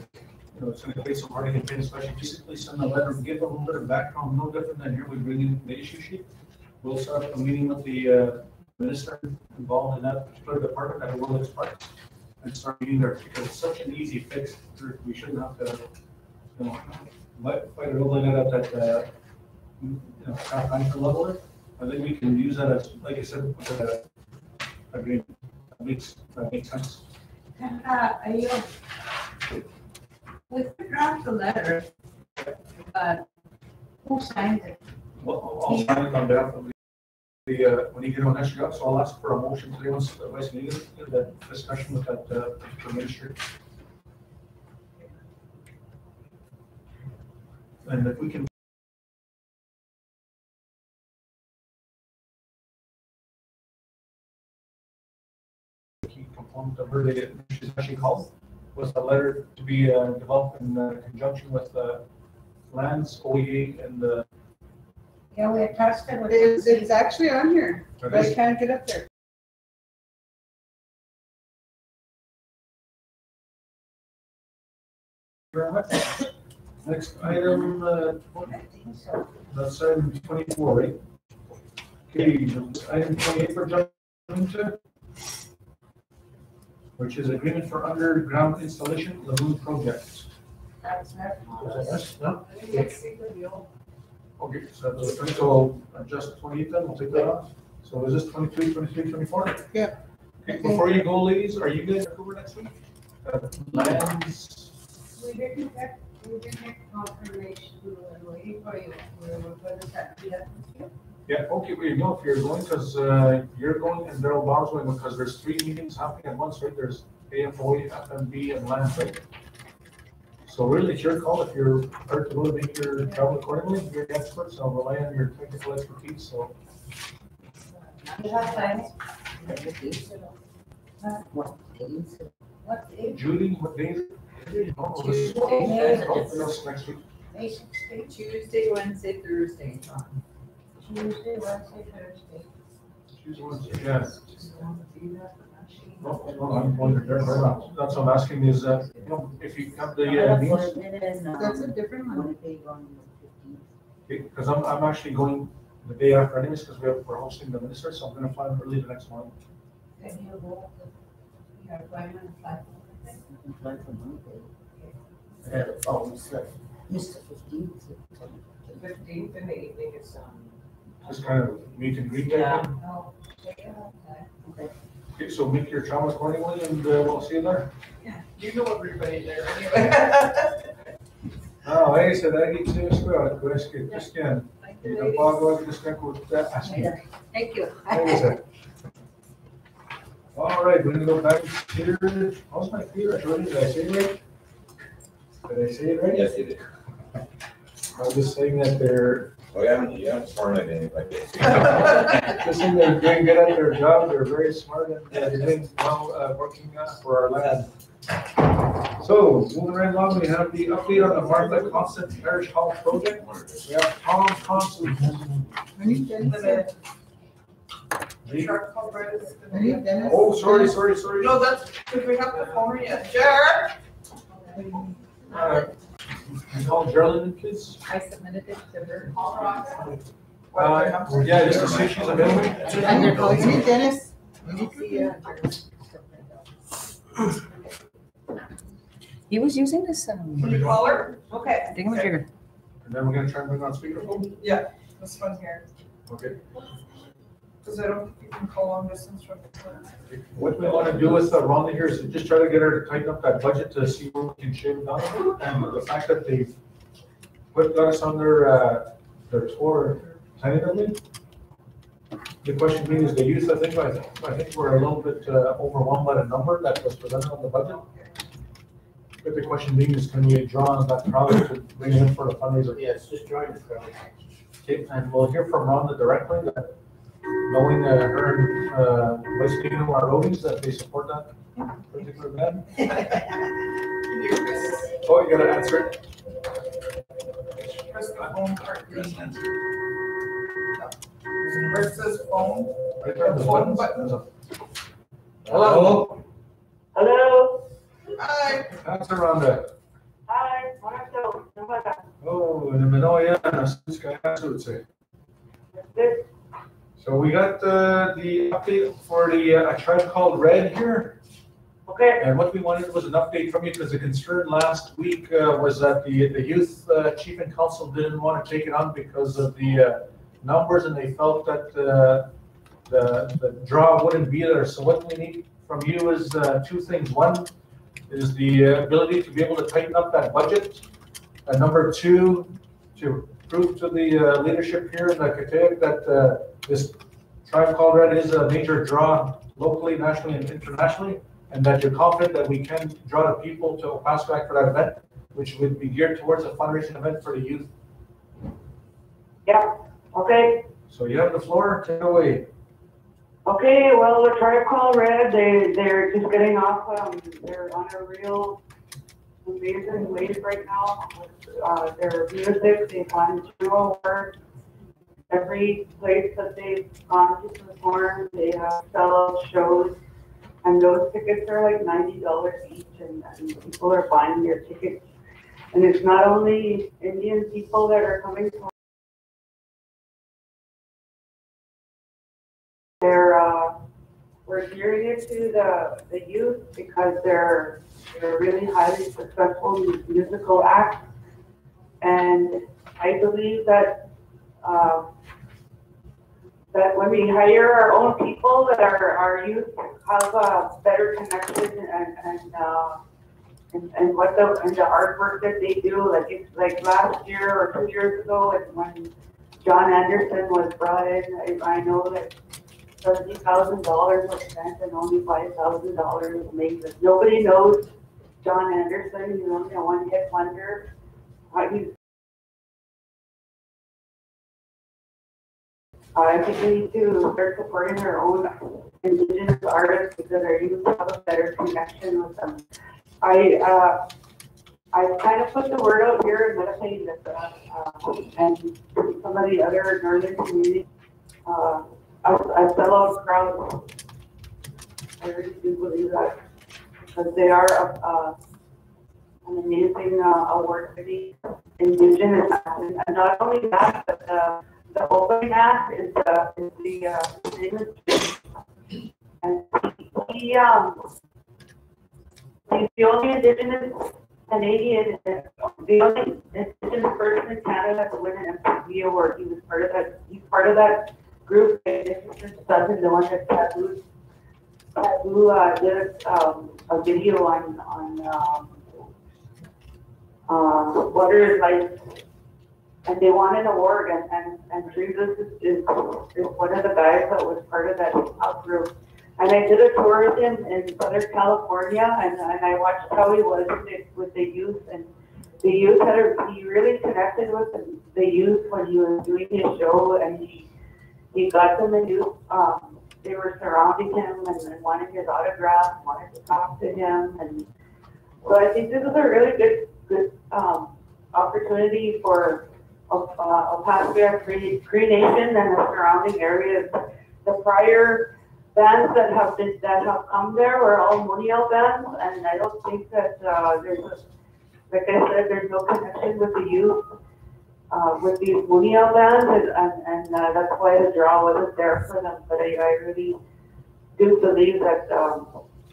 know, it's going to take some hard to especially basically send a letter, give a little bit of background, no different than here we bring in the issue sheet. We'll set up a meeting with the minister involved in that particular department at World Express and start meeting there, because it's such an easy fix. We shouldn't have to, you know, fight it over that at that, you know, staff management level. I think we can use that as, like I said, agreement. That makes sense. And, you, we could draft the letter, but who signed it? Well, I'll sign it on behalf of the, when you get on that job, so I'll ask for a motion today once the vice meeting, that discussion with that, the ministry. And if we can. Keep component of her, she's actually called, was a letter to be developed in conjunction with Lands, OEA, and the. Yeah, we attached it with. It's actually on here, It but I is. can't get up there. Very much. Next item, I think so. that's item 24, right? Okay, item 28 for judgment, which is agreement for underground installation lagoon project. That's that. Yes, no? I think it's secretly old. Okay, so that's 20, so adjust 28 then, we'll take that off. So is this 22, 23, 24? Yeah. Okay, before you go, ladies, are you guys over next week? Lands, We didn't get confirmation, we were waiting for you, we were going to set it up. yeah, okay, well, you know, if you're going, because you're going and Daryl Bob's going, because there's 3 meetings happening at once, right? There's AFOE, FMB, and Lands, right? So really, it's your call if you're hard to go to make your travel accordingly. You're the expert, so rely on your technical expertise, so. You have time? what days? What day? Judy, what day? Next week. Tuesday, Wednesday, Thursday, John. Tuesday, Wednesday, Thursday. Tuesday, Wednesday, yeah. Just want to be there for that sheet. No, I'm wondering, that's what I'm asking is, you know, if you have the means, That's a different one. Winnipeg on the 15th. because I'm actually going the day after anyways, because we're hosting the minister, so I'm gonna fly early the next morning. Then you go, your appointment flight. You can fly from Winnipeg. Oh, it's like, Mr. 15th. The 15th in the evening is, Just kind of meet and greet. Yeah. Oh, okay. Okay, so make your travel accordingly and we'll see you there. You know everybody there anyway. Ah, ahí se da aquí, sí, es claro, pues que Cristian, y no puedo ver Cristian con usted así. Thank you. Ahí está. All right, we're gonna go back here. How's my feet? Did I say it right? Did I say it right? Yes, you did. I was just saying that they're, Oh, you haven't sworn at anybody. just saying they're doing good at their job. They're very smart and they're doing well, working for our land. So, moving right along, we have the update on the Martha Constant Parish Hall project. We have Tom Constant. I need Dennis. Sharp cover is I need Dennis. Oh, sorry. No, that's, because we have the phone yet. Jared? You call Geraldine and kids? I submitted it to her. Yeah, just to see if she's available. I need Dennis. He was using this, Can you call her? Okay. thingamajigger. And then we're gonna try and bring on speakerphone. Yeah, this one here, Okay. because I don't think you can call long distance from the phone. What we want to do with Rhonda here is just try to get her to tighten up that budget to see where we can shave down. And the fact that they've got us on their tour tentatively. The question being is the youth, I think we're a little bit overwhelmed by the number that was presented on the budget. But the question being is, can we draw on that crowd to bring in for the fundraiser? Yes, just join the crowd. Okay, and we'll hear from Rhonda directly that knowing her and by speaking to our roadies that they support that particular band. Oh, you gotta answer it. Press the phone part. Where it says phone, Right there, the Phone buttons. button. Hello? Hello. Hi. Answer Rhonda. Hi. Buenas. Oh, en Manoya, so we got the update for the A Tribe Called Red here. Okay. And what we wanted was an update from you because the concern last week was that the youth chief and council didn't want to take it on because of the numbers, and they felt that the draw wouldn't be there. So what we need from you is two things. One is the ability to be able to tighten up that budget. And number two, to prove to the leadership here in the Kateak that this Tribe Called Red is a major draw locally, nationally, and internationally, and that you're confident that we can draw the people to Opaskwayak for that event, which would be geared towards a fundraising event for the youth. Yeah. Okay. So you have the floor, take it away. Okay. Well, the Tribe Called Red, they're just getting off. They're on a real amazing wave right now. Their music, they've won 2 awards. Every place that they've gone to perform, they have sellout shows, and those tickets are like $90 each, and people are buying their tickets. And it's not only Indian people that are coming to. We're gearing it to the youth because they're really highly successful musical acts, and I believe that that when we hire our own people, that our youth have a better connection and what the artwork that they do. Like last year or 2 years ago, when John Anderson was brought in, I know that $70,000 was spent and only $5,000 was made. But nobody knows John Anderson. You know, the one-hit wonder. I think we need to start supporting our own Indigenous artists because our youth have a better connection with them. I kind of put the word out here in Winnipeg that, and some of the other northern communities, a sellout crowd. I really do believe that, because they are an amazing award-winning Indigenous act. And not only that, but the opening act is the and he's the only Indigenous Canadian, the only Indigenous person in Canada to win an MTV award. He was part of that. He's part of that group. His son, the one that Taboo did a video on Water is Life, and they won an award. And Jesus is one of the guys that was part of that group. And I did a tour with him in Southern California, and I watched how he was with the youth, and the youth he really connected with the youth when he was doing his show, and he got them the youth. They were surrounding him and wanted his autograph, wanted to talk to him, and so I think this is a really good opportunity for Opaskwayak Cree Nation and the surrounding areas. The prior bands that have come there were all Muniel bands, and I don't think that like I said, there's no connection with the youth with these Muniel bands, and that's why the draw wasn't there for them. But I really do believe that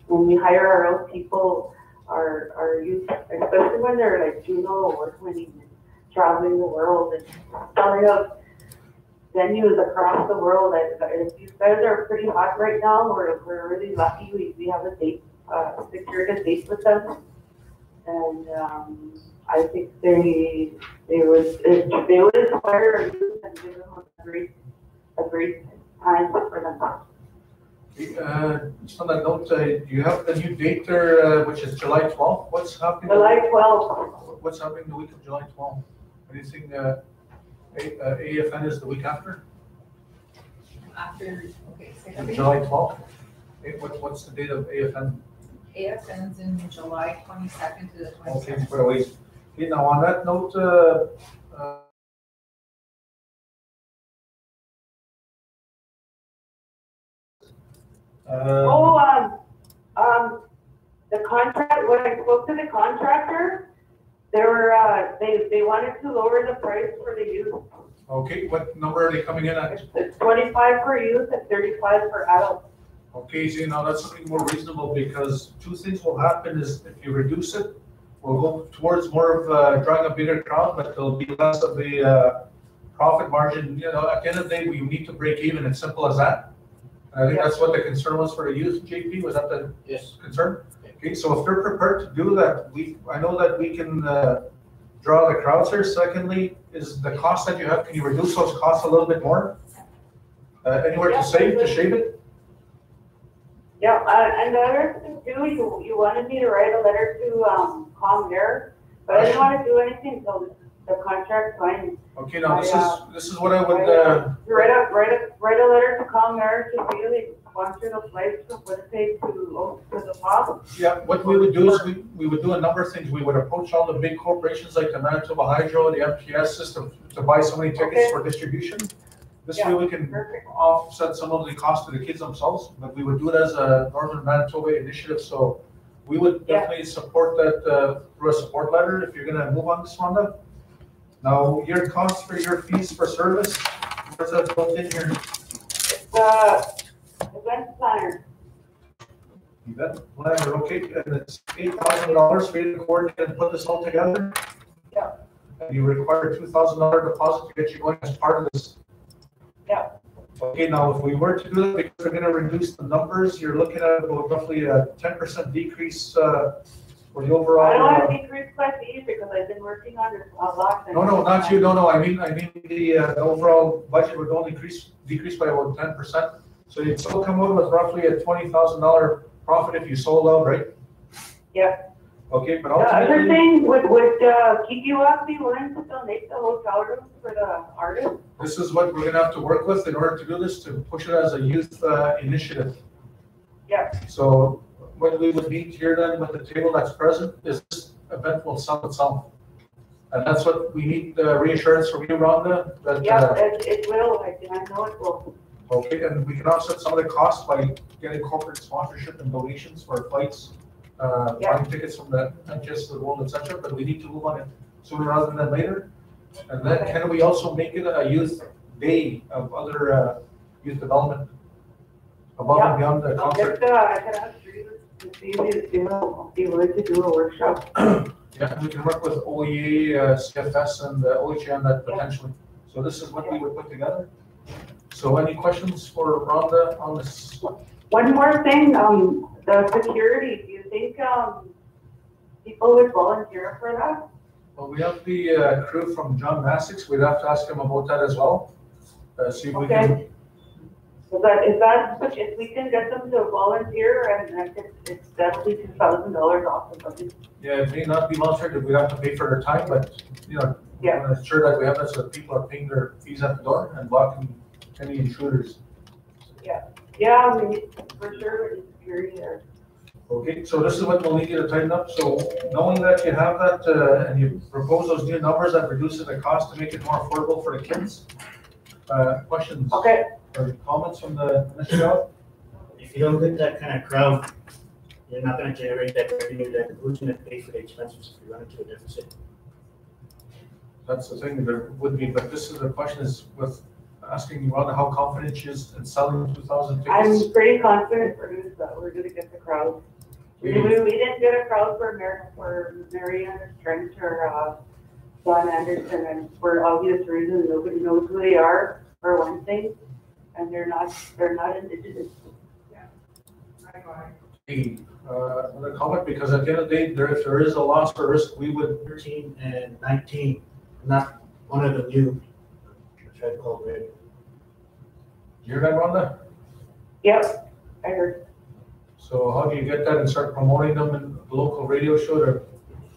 when we hire our own people, our youth, especially when they're like Juno award-winning and traveling the world and selling out venues across the world. These guys are pretty hot right now. We're really lucky. We have a date, secured a date with them, and I think they would inspire our youth and give them a great time for them. Just on that note, do you have the new date there, which is July 12th? What's happening? July 12th. What's happening the week of July 12th? Anything, AFN is the week after? After, okay, say that again. July 12th? What's the date of AFN? AFN's in July 22nd to the 27th. Okay, for a ways. Okay, now on that note, the contract, when I spoke to the contractor, they wanted to lower the price for the youth. okay, what number are they coming in at? It's 25 for youth and 35 for adults. Okay, so now that's something more reasonable, because two things will happen is if you reduce it, we'll go towards more of drawing a bigger crowd, but there'll be less of the profit margin. You know, at the end of the day, we need to break even. It's simple as that. I think that's what the concern was for the youth, JP. Was that the concern? Okay, so if they're prepared to do that, I know that we can draw the crowds here. Secondly, is the cost that you have, can you reduce those costs a little bit more? Anywhere to shave it? Yeah, and the other thing too, you wanted me to write a letter to Calm Air, but I didn't want to do anything until the contract signed. Okay, now this is what I would write a letter to Calm Air to really sponsor the flights from Winnipeg to the Pas. Yeah, what we would do is we would do a number of things. We would approach all the big corporations like the Manitoba Hydro, the MTS system, to buy so many tickets for distribution. This way we can offset some of the cost to the kids themselves, but we would do it as a Northern Manitoba initiative. So we would definitely support that through a support letter if you're going to move on this, Wanda. Now, your cost for your fees for service, where's that built in here? Event planner. Event planner, okay, and it's $8,000 for you to coordinate and put this all together? Yeah. And you require a $2,000 deposit to get you going as part of this? Yeah. Okay, now if we were to do that, because we're gonna reduce the numbers, you're looking at about roughly a 10% decrease for the overall. I don't want to decrease my fees because I've been working on this a lot. No, not you, no, I mean the overall budget would only decrease by about 10%. So you'd still come out with roughly a $20,000 profit if you sold out, right? Yeah. Okay, but The other ultimately. thing, would Keep You Up be willing to donate the hotel rooms for the artists? This is what we're gonna have to work with in order to do this, to push it as a youth initiative. Yeah. So what we would need here then with the table that's present is event will sell itself. And that's what we need reassurance from you, Rhonda, that, Yeah, it will, I know it will. okay, and we can offset some of the costs by getting corporate sponsorship and donations for flights, buying tickets from the, not just the world, et cetera, but we need to move on it sooner rather than later. And then can we also make it a youth day of other youth development above and beyond the concert? I can ask Drew to see if he'll be willing to do a workshop. Yeah, and we can work with OEA, CFS, and OHA on that potentially. So this is what we would put together. So any questions for Rhonda on this? One more thing, the security, do you think, people would volunteer for that? Well, we have the crew from John Massix. We'd have to ask him about that as well. See if we can. If we can get them to volunteer and it's definitely $2,000 off the budget. Yeah, it may not be volunteer, we'd have to pay for their time, but, you know, we want to ensure that we have that so that people are paying their fees at the door and blocking any intruders. Yeah, we need, for sure, we need security there. Okay, so this is what we'll need you to tighten up. So knowing that you have that and you propose those new numbers that reduces the cost to make it more affordable for the kids. Questions? Okay. Or comments from the initial? If you don't get that kind of crowd, you're not gonna generate that revenue, that who's gonna pay for the expenses if you run into a deficit? That's the thing, there would be, but this is the question is with asking Rhonda how confident she is in selling 2,000 tickets. I'm pretty confident that we're gonna get the crowd. We didn't get a crowd for Mariana Trent or Don Anderson, and for obvious reasons, nobody knows who they are, for one thing, and they're not indigenous. Another comment, because at the end of the day, if there is a loss or risk, we would. 13 and 19, not one of the new, I tried to call red. You hear that, Rhonda? Yep, I heard. So how do you get that and start promoting them in the local radio show to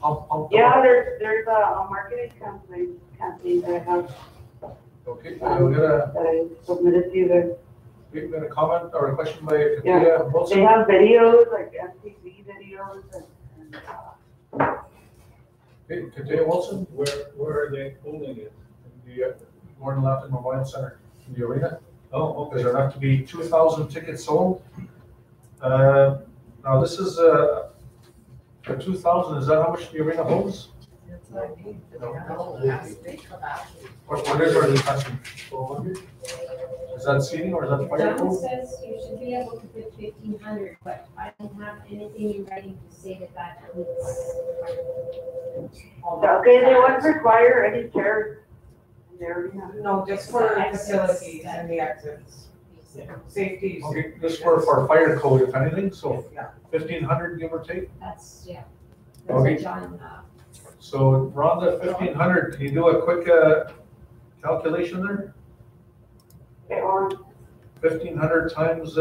pump them Yeah, up? there's a marketing campaign that I have. Okay, that I submitted to you guys. we got a comment or a question by Yeah, Katia Wilson? they have videos, like MTV videos and Okay, Katia Wilson, Where are they holding it? in the Gordon Latin Memorial Center in the arena. Oh, Because there have to be 2,000 tickets sold. Now this is the 2,000, is that how much the arena holds? That's what I mean. What is our capacity? 400? Is that seating or is that fire John code? says you should be able to put 1,500, but I don't have anything in writing to say that Okay, they wouldn't require any chairs in the arena. No, just for facilities and the exits. Safety. Okay, this for fire code, if anything, so Yeah. 1,500 give or take. That's Okay. what John, So Rhonda, 1,500, can you do a quick calculation there? Okay, or 1,500 times,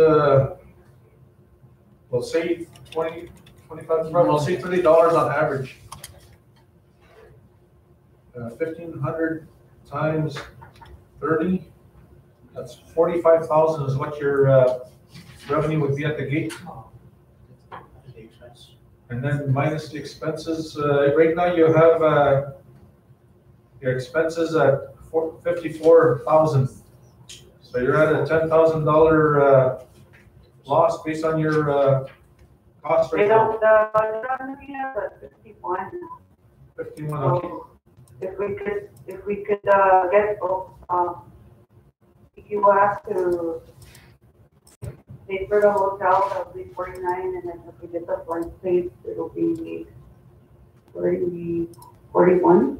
we'll say 20, 25, we'll say $30 on average. 1,500 times 30, that's 45,000 is what your revenue would be at the gate. The expense. And then minus the expenses, right now you have your expenses at 54,000. So you're at a $10,000 loss based on your cost they right don't, now. the arena is at 51. 51, okay. So if we could get, if you have to pay for the hotel, that'll be 49, and then if we get the flight paid, it'll be 41.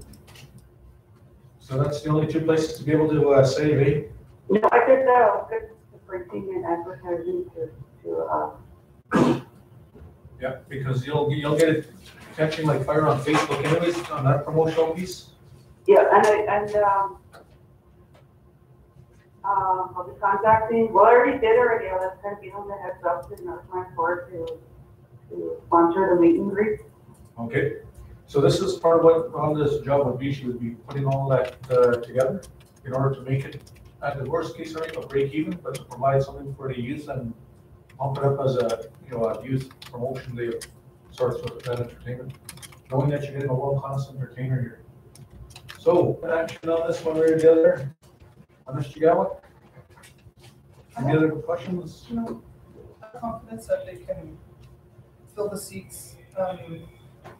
So that's the only two places to be able to save, eh? No, I could get the printing and advertising to Yeah, because you'll get it catching like fire on Facebook anyways, on that promotional piece. yeah, I'll be contacting, well, I already did already, I was kind of giving them the heads up to North Line Ford to sponsor the meet and greet. Okay, so this is part of what Rhonda's job would be. She would be putting all that together in order to make it, at the worst case scenario, a break even, but to provide something for the youth and pump it up as a, a youth promotion day of sorts with that entertainment. knowing that you're getting a world-class entertainer here. So, action on this one way or the other? Ms. Chagawa? Any other questions? No, I'm confident that they can fill the seats.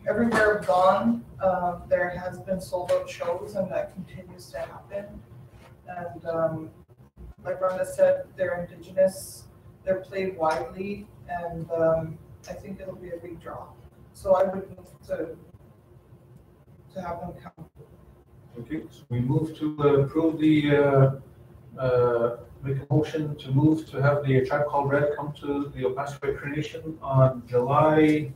Everywhere I've gone, there has been sold out shows and that continues to happen. And like Rhonda said, they're indigenous, they're played widely, and I think it'll be a big draw. So I would move to have them come. Okay, so we move to approve the, make a motion to move to have the Tribe Called Red come to the Opasko Recreation on July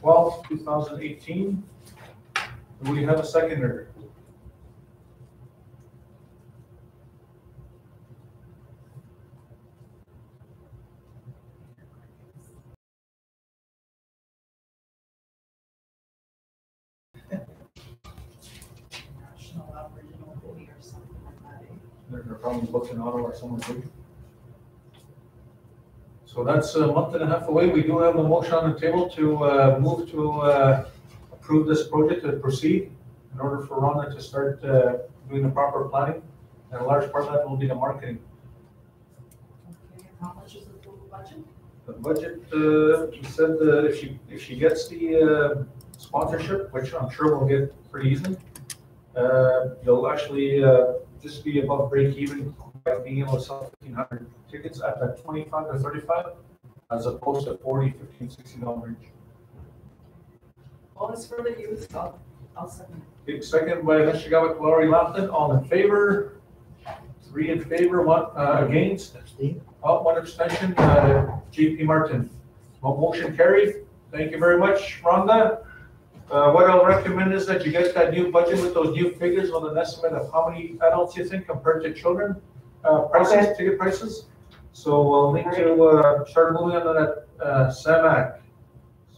12th, 2018. Do we have a seconder? National Aboriginal Day or something like that. They're probably booked in Ottawa or somewhere big. So that's a month and a half away. We do have a motion on the table to move to approve this project to proceed in order for Rhonda to start doing the proper planning. And a large part of that will be the marketing. Okay, how much is the total budget? The budget, she said if she gets the sponsorship, which I'm sure we'll get pretty easily, you'll actually just be above break even by being able to sell 1,500 tickets at that 25 to 35, as opposed to 40, 15, 60 dollar range. All this for the youth, I'll second. Okay, second by Mr. Gavik, Laurie Lampton, all in favor? 3 in favor, 1 against, one abstention, JP Martin. Motion carried. Thank you very much, Rhonda. What I'll recommend is that you get that new budget with those new figures on an estimate of how many adults you think compared to children, prices, ticket prices. So we'll need to start moving on to that SAMAC.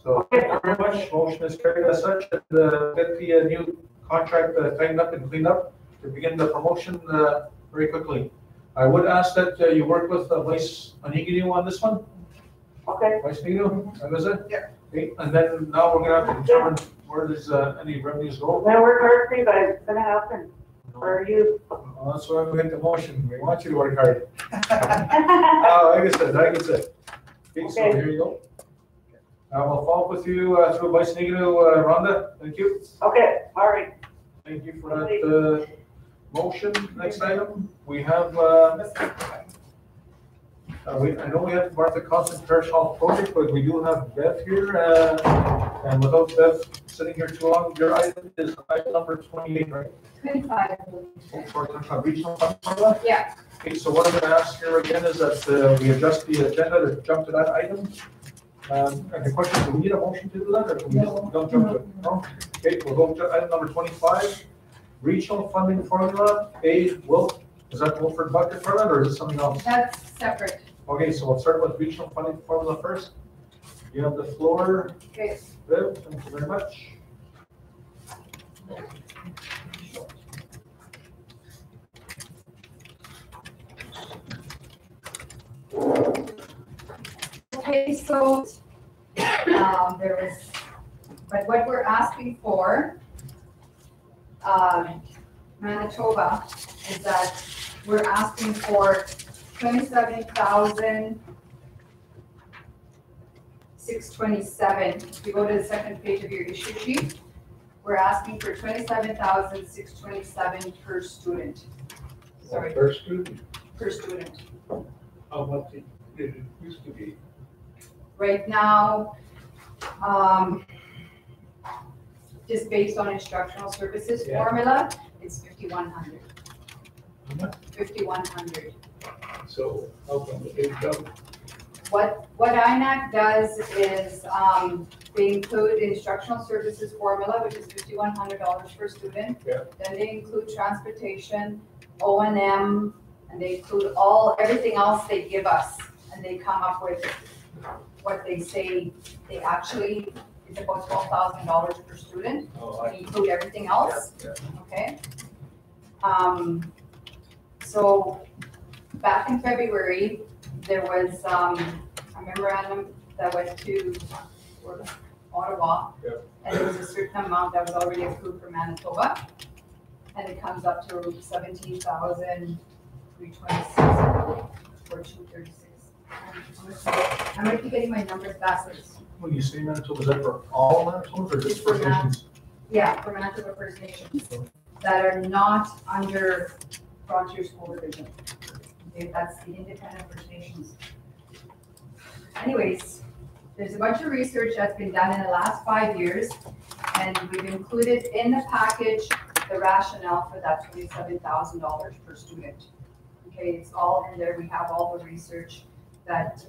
So thank you very much. Motion is carried as such, and get the new contract tightened up and cleaned up to begin the promotion very quickly. I would ask that you work with Vice Aniginu on this one. Okay. Vice Aniginu, that was it? Yeah. Okay, and then now we're gonna have to determine where does any revenues go. Gonna work hard for you guys, it's gonna happen, for you. Well, that's why we get the motion. We want you to work hard. Like I said. Okay, so here you go. We'll follow up with you through Vice Aniginu, Rhonda. Thank you. Okay, all right. Thank you for that motion. Next item, we have, I know we have Martha Constant Parish Hall project, but we do have Beth here. And without Beth sitting here too long, your item is item number 28, right? 25. Oh, for regional fund formula? Yeah. Okay, so what I'm gonna ask here again is that we adjust the agenda to jump to that item. And the question is, do we need a motion to do that, or can we just don't jump to it? No? Okay, we'll go to item number 25, regional funding formula, Wilk. Is that Wilford Bucket for that, or is it something else? That's separate. Okay, so we'll start with regional funding formula first. You have the floor. Okay. Viv, thank you very much. Okay, so, there was, but what we're asking for, Manitoba, is that we're asking for 27,627. If you go to the second page of your issue sheet, we're asking for 27,627 per student. Sorry, Per student, per student. how much it used to be? Right now, just based on instructional services Yeah. formula, it's 5,100. How much? 5,100. So how come the big jump? What INAC does is, they include instructional services formula, which is $5,100 per student. Yeah. Then they include transportation, O&M, and they include everything else they give us. And they come up with what they say they actually, it's about $12,000 per student. Oh, We include everything else, Yeah. okay? So back in February, there was a memorandum that went to Ottawa. Yep. And there was a certain amount that was already approved for Manitoba. And it comes up to 17,326 for 236. I'm gonna keep getting my numbers backwards. When you say Manitoba, is that for all Manitobas or just It's for First Nations? Yeah, for Manitoba First Nations that are not under Frontier School Division. Okay, that's the independent First Nations. Anyways, there's a bunch of research that's been done in the last 5 years, and we've included in the package the rationale for that $27,000 per student. Okay, it's all in there. We have all the research that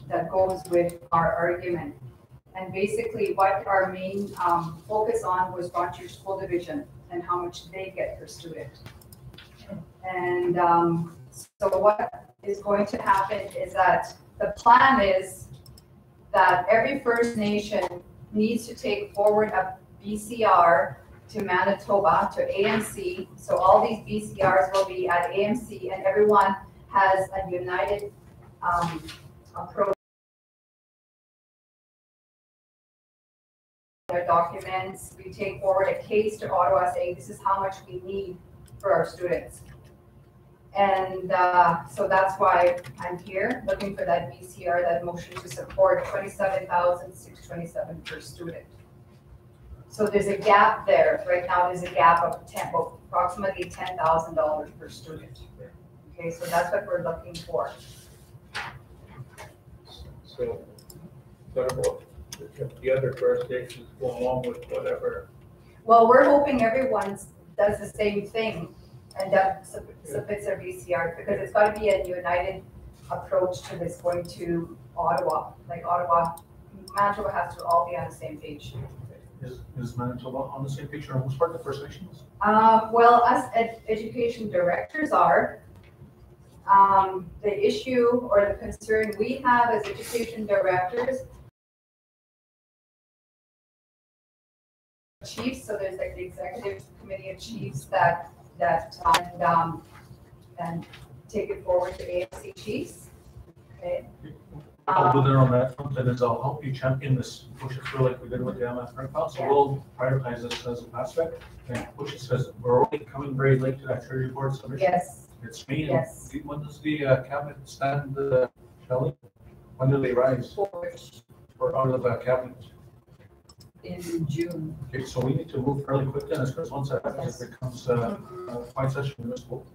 that goes with our argument. And basically what our main focus on was Frontier School Division and how much they get per student. And so what is going to happen is that the plan is that every First Nation needs to take forward a BCR to Manitoba, to AMC. So all these BCRs will be at AMC, and everyone has a united approach. Their documents, we take forward a case to Ottawa saying this is how much we need for our students. And so that's why I'm here, looking for that BCR, that motion to support $27,627 per student. So there's a gap there. Right now there's a gap of approximately $10,000 per student. Okay, so that's what we're looking for. So, what about the other First Nations go along with whatever? Well, we're hoping everyone does the same thing and that submits their BCR, because it's got to be a united approach to this going to Ottawa. Like Ottawa, Manitoba has to all be on the same page. Is Manitoba on the same page or who's part of the First Nations? Well, us education directors are. The issue or the concern we have as education directors, chiefs, so there's like the executive committee of chiefs that and take it forward to AMC chiefs. Okay. Over there on that front, that is, I'll help you champion this, push it through like we did with the MF Council. So we'll prioritize this as an aspect and push it, because we're already coming very late to that Treasury Board submission. Yes. It's me. Yes. When does the cabinet stand, Shelley? When do they rise? For out of the cabinet? In June. Okay, so we need to move fairly quickly on this, because once that happens, it becomes a fine session municipal.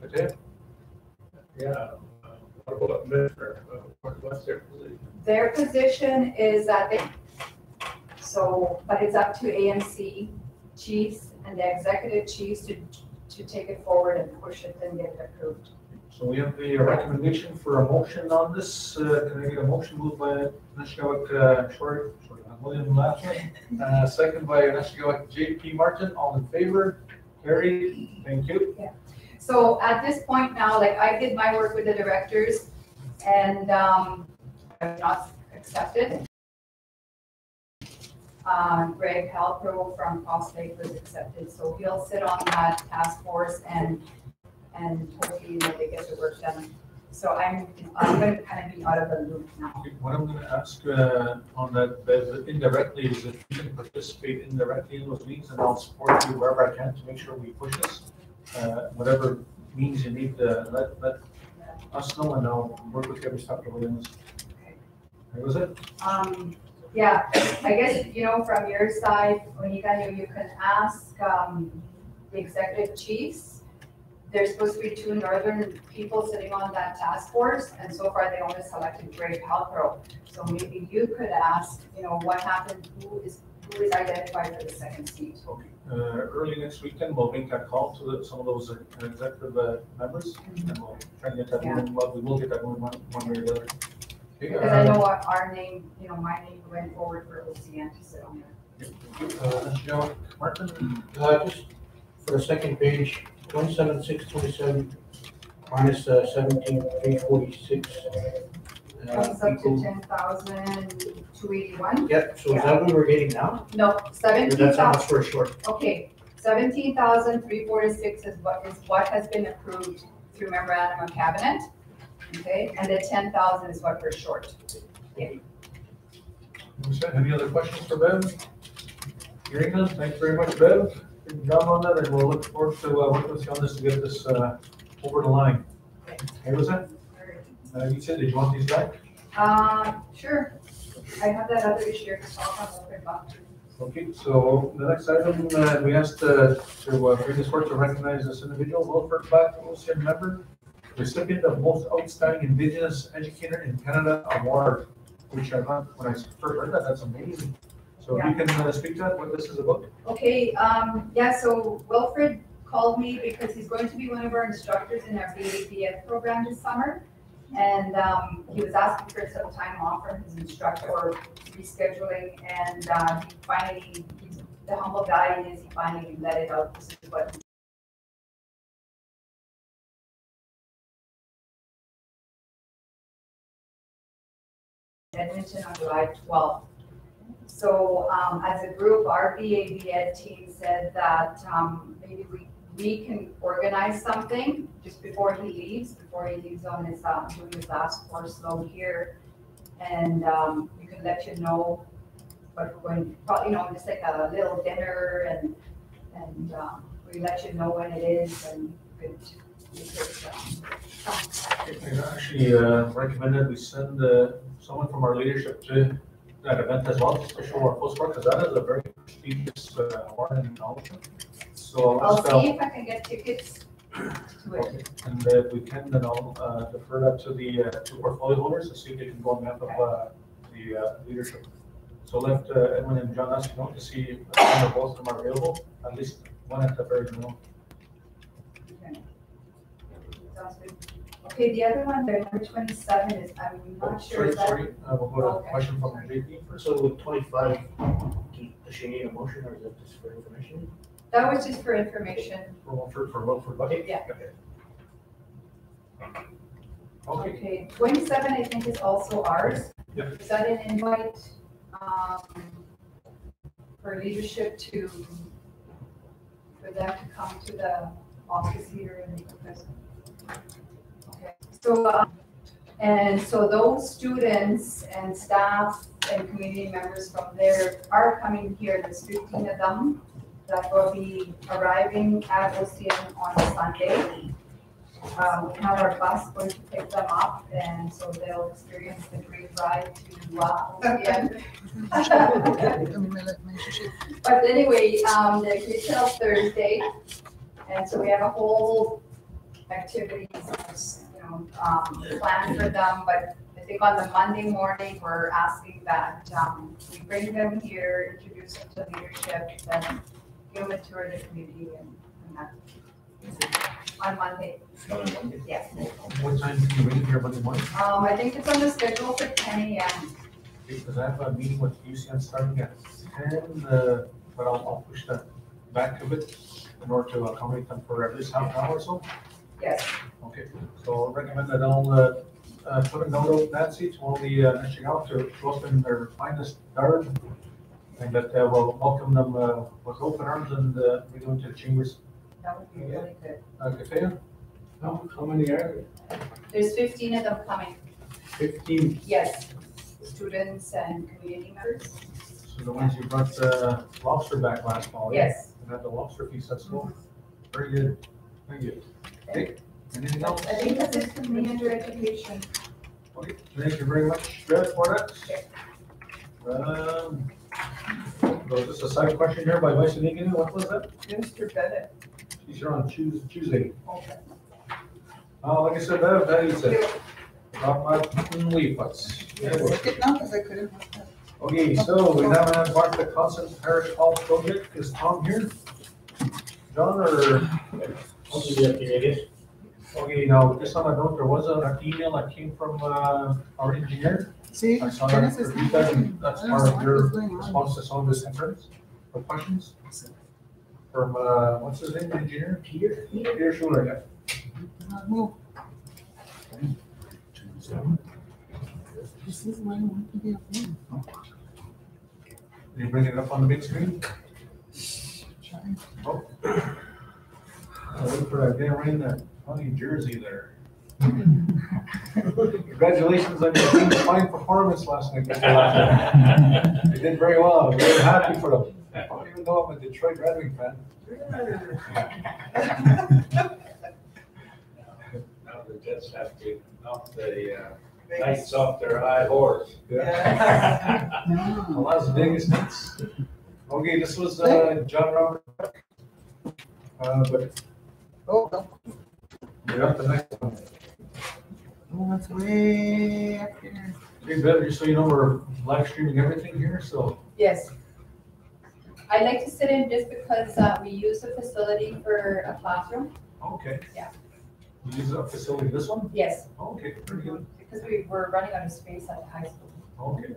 Yeah. What about Medford? What's their position? Their position is that they, so, but it's up to AMC chiefs and the executive chiefs to take it forward and push it and get it approved. So we have the recommendation for a motion on this. Can I get a motion moved by Neshigawak William Lashley, second by Neshigawak JP Martin, all in favor? Carried. Thank you. Yeah. So at this point now, like I did my work with the directors and I'm not accepted. Greg Halpro from Cross Lake was accepted, so he'll sit on that task force and hopefully they get the work done. So I'm going to kind of be out of the loop now. Okay, what I'm going to ask on that indirectly is if you can participate indirectly in those meetings, and I'll support you wherever I can to make sure we push this. Whatever means you need to let us know, and I'll work with every step of Williams. Okay. That was it. Yeah, I guess, you know, from your side, when you can ask the executive chiefs. There's supposed to be 2 northern people sitting on that task force, and so far they only selected Greg Halpro. So maybe you could ask, you know, what happened, who is identified for the second seat. Okay. Early next weekend, we'll make that call to some of those executive members, and we'll try to get that moving. Well, we will get that moving one way or the other. Okay, Because I know our name, you know, my name went forward for OCN to sit on there. Joe Martin? Just for the second page, 27,627 minus 17,346. Comes up to 10,281. Yep, so is that what we're getting now? No, Or that's how much 17,000. we're short? Okay, 17,346 is what has been approved through memorandum of cabinet. Okay, and the 10,000 is what we're short. Yeah. Any other questions for Bev? Hearing none, thank you very much, Bev. Good job on that, and we'll look forward to working with you on this to get this over the line. Hey, was that? You said, did you want these back? Sure. I have that other issue, so I'll have a look at. Okay, so the next item, we asked to bring this forward to recognize this individual, Wilfred Black, OCN member, recipient of Most Outstanding Indigenous Educator in Canada Award, which I thought, when I first heard that, that's amazing. So if you can speak to that, what this is about? Okay, yeah, so Wilfred called me because he's going to be one of our instructors in our BABF program this summer. And he was asking for some time off from his instructor or rescheduling, and he finally, the humble guy he is, he finally let it out. This is what Edmonton on July 12th. So as a group, our BAB Ed team said that maybe we can organize something just before he leaves on his doing his last course load here, and we can let you know what we're going to, probably, just like a little dinner, and we let you know when it is, and you could I actually recommended we send someone from our leadership to that event as well, just to show our postcard, because that is a very prestigious award and acknowledgement. So I'll see if I can get tickets to it. Okay. And if we can, then I'll defer that to the two portfolio holders to see if they can go on behalf of the leadership. So let Edwin and John ask you to see if both of them are available, at least one at the very minimum. Okay. Sounds good. Okay, the other one, the number 27 is, I'm not sure. Sorry, we'll go to a question from JP first. So with 25, does she need a motion or is that just for information? That was just for information. For Wilfred Bucket? Yeah. Okay. Okay, 27 I think is also ours. Yep. Is that an invite for leadership for them to come to the office here in the president? Okay, so and so those students and staff and community members from there are coming here. There's 15 of them that will be arriving at OCN on Sunday. We have our bus going to pick them up, and so they'll experience the great ride to OCN. But anyway, the kids till Thursday, and so we have a whole activities, planned for them. But I think on the Monday morning, we're asking that we bring them here, introduce them to leadership, then give them a tour of the community, and that. On Monday. Yes. What time can you bring it here Monday morning? I think it's on the schedule for 10 a.m. Because I have a meeting with UCN starting at 10, but I'll push that back a bit in order to accommodate them for at least half an hour or so. Yes. Okay, so I'll recommend that I'll put a note out, Nancy, to all the reaching out to show up in their finest garb, and that we'll welcome them with open arms and we go into the chambers. That would be really good. Katea? How many are there? There's 15 of them coming. 15. Yes, students and community members. So the ones you brought lobster back last fall, right? Yes. And had the lobster feast, that's cool. Very good. Thank you. Okay, anything else? I think that's it for me under education. Okay, thank you very much, Jeff, for that. Was this a side question here by Vice Deacon? What was that? Mr. Bennett. She's here on Tuesday. Okay. Like I said, that is it. Leave, let's. Okay, so we now have Martha Constant Parish Hall Project. Is Tom here? John or? Okay, now just on a note, there was an email that came from our engineer. See, I saw that. That's part of your response to some of his concerns or questions. From what's his name, engineer? Peter Schuler, yeah. This is why I want to be up there. Did you bring it up on the big screen? Oh. I look for that guy wearing that funny jersey there. Congratulations on your team's fine performance last night. They did very well. I'm very happy for them. Even though I'm a Detroit Red Wing fan. Now the Jets have to knock the lights off their high horse. Well, Las Vegas Knights. Okay, this was John Robert. But we're up to the next one. Oh, it's way up here. Hey, better, just so you know, we're live streaming everything here, so. Yes. I'd like to sit in just because we use the facility for a classroom. Okay. Yeah. You use a facility, this one? Yes, Okay, pretty good. because we were running out of space at the high school. Okay.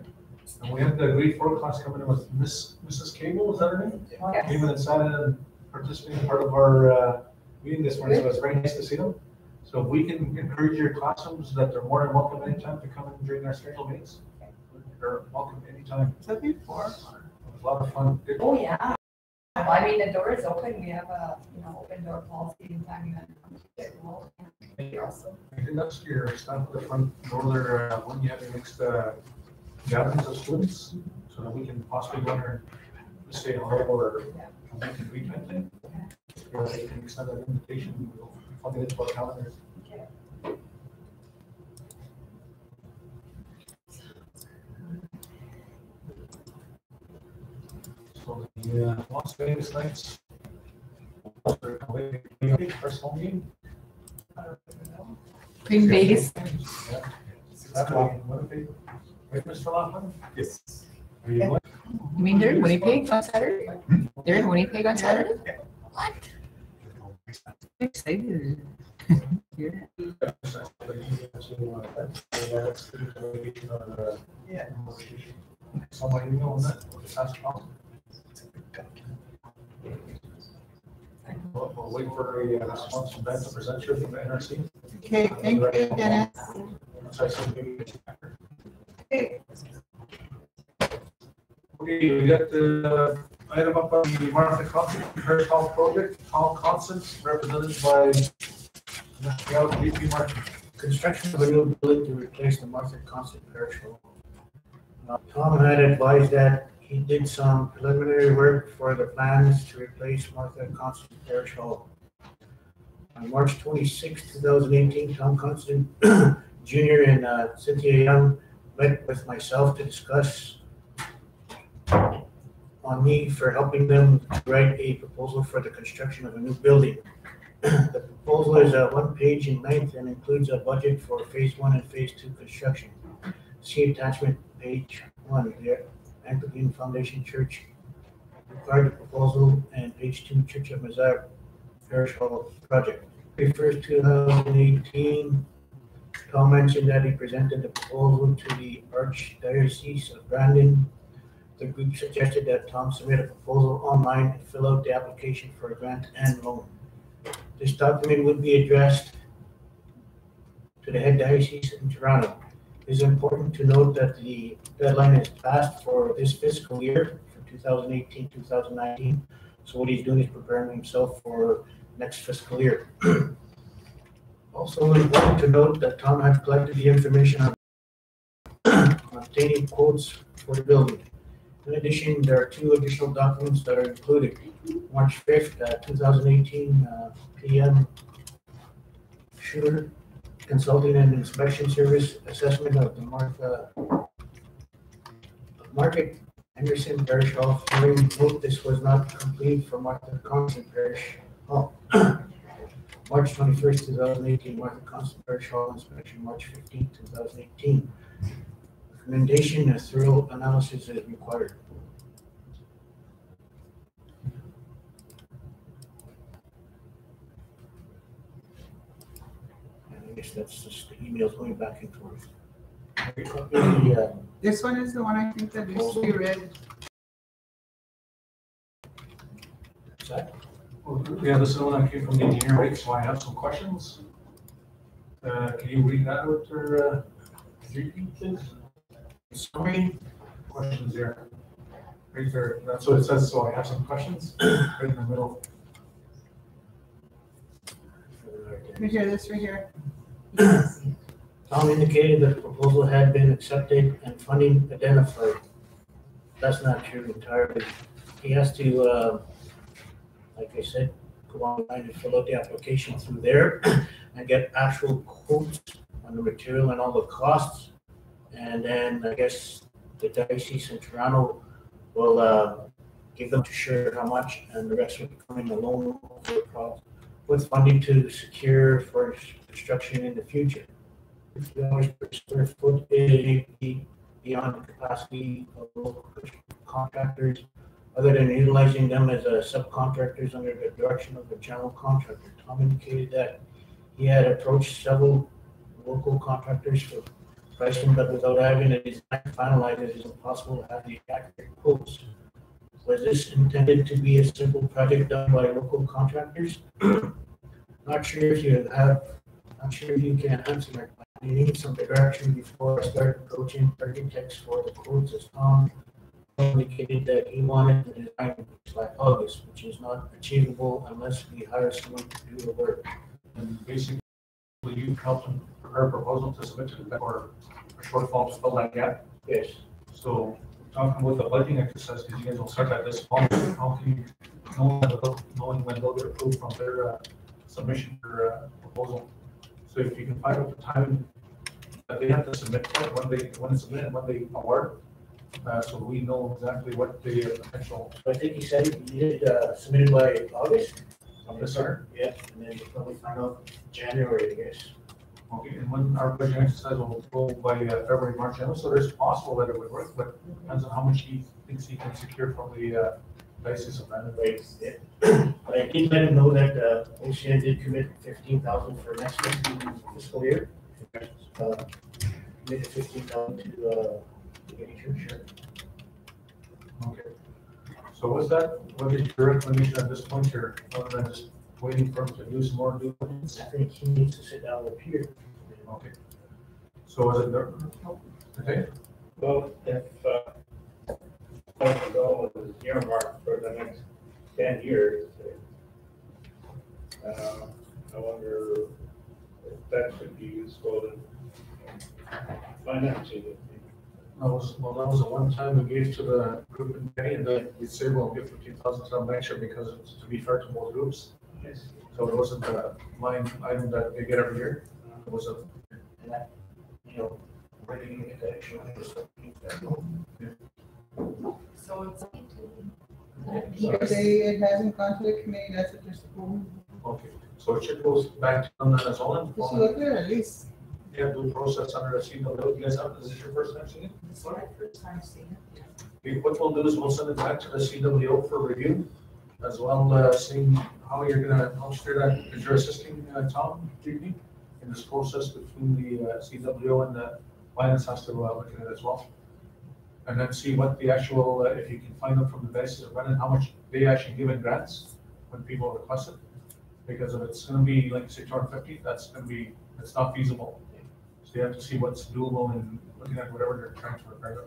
And we have the grade 4 class coming in with Mrs. Cable, is that her name? Yes. Came in and sat in and participated in part of our meeting this morning, so it's very nice to see them. So if we can encourage your classrooms that they're more than welcome anytime to come in during our scheduled meetings. They're welcome anytime. Is that before? A lot of fun. Oh, yeah. Well, I mean, the door is open. We have a, open door policy anytime you want to come to get involved. Awesome. I think that's your staff at the front door there, when you have your next gatherings of students, so that we can possibly run our stay hall or we can read that thing. Or they can extend that invitation, I'll get into our calendars. Okay. So the Las Vegas Knights. First home game. Green Vegas. Yeah. Saturday, Winnipeg. Right, Mr. Laughlin? Yes. Are you what? You mean they're in Winnipeg on Saturday? They're in Winnipeg on Saturday? What? Excited. Yeah. Yeah. Somebody email on that, that's possible. We'll wait for a response from Ben to present you from the NRC. Okay, thank you, Dennis. Okay, we got the item up on the Martha Constant Parish Hall project, Hall Constance, represented by Gal VP Martin. Construction of a new building to replace the Martha Constant Parish Hall. Tom had advised that he did some preliminary work for the plans to replace Martha Constant Parish Hall. On March 26, 2018, Tom Constant Jr. and Cynthia Young met with myself to discuss on me for helping them write a proposal for the construction of a new building. The proposal is 1 page in length and includes a budget for phase 1 and phase 2 construction. See attachment page 1 there. Anglican Foundation Church required proposal, and page 2, Church of Messiah Parish Hall project. May 1st, 2018, Tom mentioned that he presented the proposal to the Archdiocese of Brandon. The group suggested that Tom submit a proposal online and fill out the application for a grant and loan. This document would be addressed to the head diocese in Toronto. It is important to note that the deadline is passed for this fiscal year, for 2018-2019. So what he's doing is preparing himself for next fiscal year. Also important to note that Tom had collected the information on obtaining quotes for the building. In addition, there are 2 additional documents that are included. March 5th, 2018, PM Shooter Consulting and Inspection Service assessment of the Market Henderson Parish Hall flooring. Note this was not complete for Martha Constant Parish Hall. March 21st, 2018, Martha Constant Parish Hall inspection. March 15th, 2018. Recommendation: a thorough analysis is required. And I guess that's just the emails going back and forth. This one is the one I think that needs to be read. Yeah, this is the one that came from the engineer, right? So I have some questions. Can you read that out or please? Sorry, questions here. Right there, that's what it says, so I have some questions right in the middle. Right here, this right here. Tom indicated that the proposal had been accepted and funding identified. That's not true entirely. He has to, like I said, go online and fill out the application through there and get actual quotes on the material and all the costs. And then I guess the diocese in Toronto will give them to share how much, and the rest will be coming along with funding to secure for construction in the future. $50 per square foot is beyond the capacity of local contractors, other than utilizing them as subcontractors under the direction of the general contractor. Tom indicated that he had approached several local contractors for pricing, but without having a design finalized, it is impossible to have the accurate quotes. Was this intended to be a simple project done by local contractors? Not sure if you can answer my question. You need some direction before I start approaching architects for the quotes, as Tom indicated that he wanted the design by August, which is not achievable unless we hire someone to do the work. And basically, you helped them prepare a proposal to submit to the for a shortfall to fill that gap. Yes. So talking about the budgeting exercise, because you guys will start at this fall, how can you, knowing when they'll get approved from their submission for proposal? So if you can find out the time that they have to submit, when it's submitted, when they award, so we know exactly what the potential. So I think he said he needed submitted by August. Yes, sir. Yeah, and then probably find out January, I guess. Okay, and when our budget exercise will go by February, March, and so there's possible that it would work, but depends on how much he thinks he can secure from the basis of that. But I did let him know that OCN did commit 15,000 for next fiscal year. Committed 15,000 to get insurance. Okay. So what's that? What is your recommendation at this point here, other than just waiting for him to do some more due diligence? I think he needs to sit down with Peter. Okay. So is it there? Okay. Well, if $1,000 is earmarked for the next 10 years, I wonder if that should be useful in financing it. That was a one-time we gave to the group in May, and then we said we'll give 15,000 to them next year because it's to be fair to both groups. Yes. So it wasn't a line item that they get every year. It was a, Ready to get that extra. So it's, It hasn't gone to the committee, that's what they're supposed. okay. So it should go back to them then as well. Just look at it at least. Yeah, do process under a CW. You guys have, is this your first time seeing it? it's my first time seeing it. Okay, what we'll do is we'll send it back to the CWO for review, as well, seeing how you're gonna administer that, because you're assisting, Tom, in this process between the CWO and the finance has to look at it as well. And then see what the actual, if you can find out from the basis of when and how much they actually give in grants when people request it. Because if it's gonna be like say 250, that's gonna be, it's not feasible. So you have to see what's doable and looking at whatever they're trying to repair.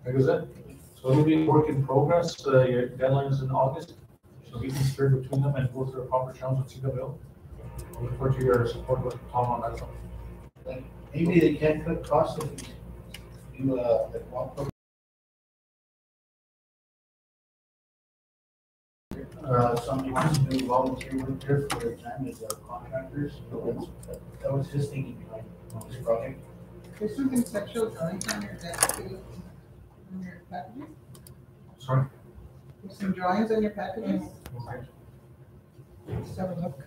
That is it. So it'll be a work in progress. Your deadline is in August. So we can steer between them and go through the proper channels with CWO. I look forward to your support with Tom on that. Maybe they can cut costs if you like one. Somebody wants to do volunteer work there for their time as contractors. That was his thinking behind this project. There's some conceptual drawings on your desk, too, on your packages. Sorry? There's some drawings on your packages. Okay. Just have a look.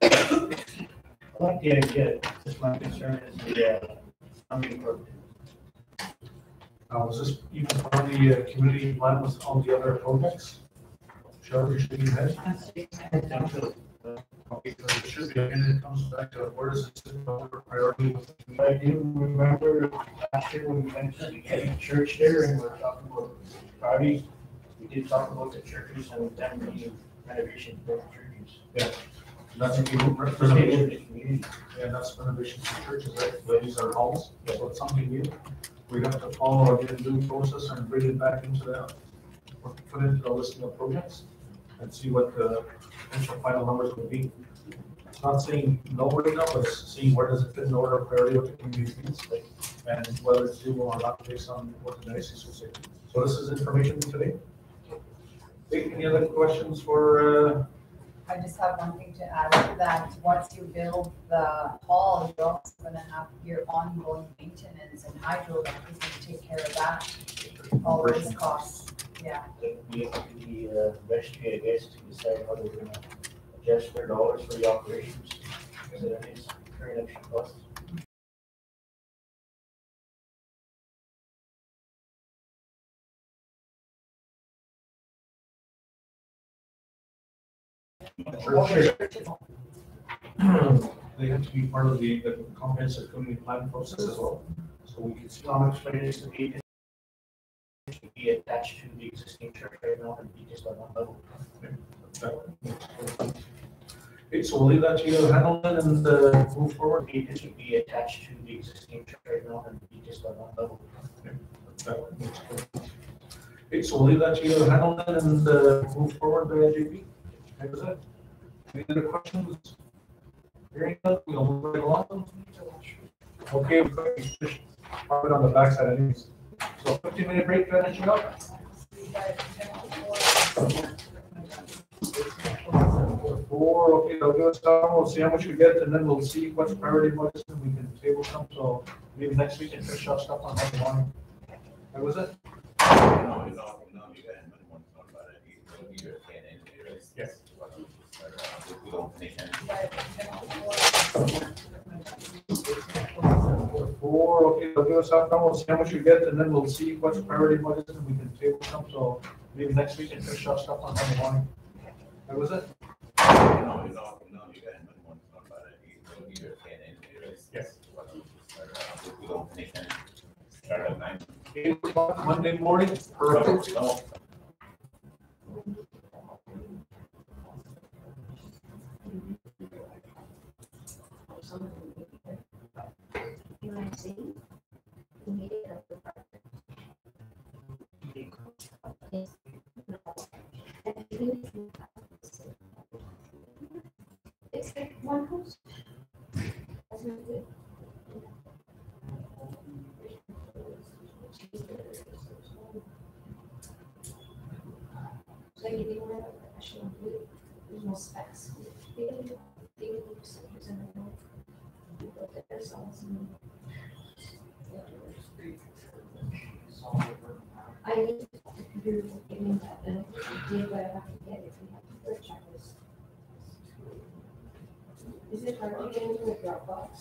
I like the idea, just my concern is the funding for. Was this even part of the community plan with all the other projects? Sure, you should be ahead. Okay, so it should be, and it comes back to where does it sit on the priority? I do remember last year when we went to the church there and we were talking about parties. We did talk about the churches and then the renovation for the churches. Yeah. That's a new renovation. Yeah, that's renovation for churches, right? But these are halls, so it's something new. We have to follow our due process and bring it back into the, or put it into the listing of projects. and see what the potential final numbers would be. It's not saying no right now, but it's seeing where does it fit in order of priority with the community needs, and whether it's doable or not based on what the diocese will say. So this is information today. Any other questions for, I just have one thing to add to that. Once you build the hall, you're also gonna have your ongoing maintenance and hydro, that is gonna take care of that, all those costs, yeah. We the vestry, I guess, to decide how they're gonna adjust their dollars for the operations, because it is very extra cost. they have to be part of the comprehensive community plan process as well. So we can see how much Explain to me, it should be attached to the existing church right now and be just on one level. Okay, so we'll leave that to you to handle it and move forward. It should be attached to the existing church right now and be just on one level. Okay, so we'll leave that to you to handle it and move forward, JP. Okay, was that? Any other questions? Hearing none, we'll move right along. Okay, we've got to pop it on the backside anyways. So 15-minute break, finishing up. 4, okay, they'll give us time, we'll see how much we get, and then we'll see what's priority, what isn't, we can table some, so maybe next week and finish off stuff on Monday morning. That was it? Yes. We don't finish anything. 4, okay, they'll give us half time, we'll see how much we get, and then we'll see what's priority, what isn't, we can table some, so maybe next week and finish off stuff on Monday morning. That was it? Yes. We don't finish anything. Start at 9. 8 o'clock Monday morning, perfect. It's like one house. That's not good. So you didn't have a professional blue, there's no specs. They didn't do procedures in the note. We built it ourselves and. I need to talk to Peter, giving that, and did what I have to get if we have to put a checklist. Is it hard to get into a Dropbox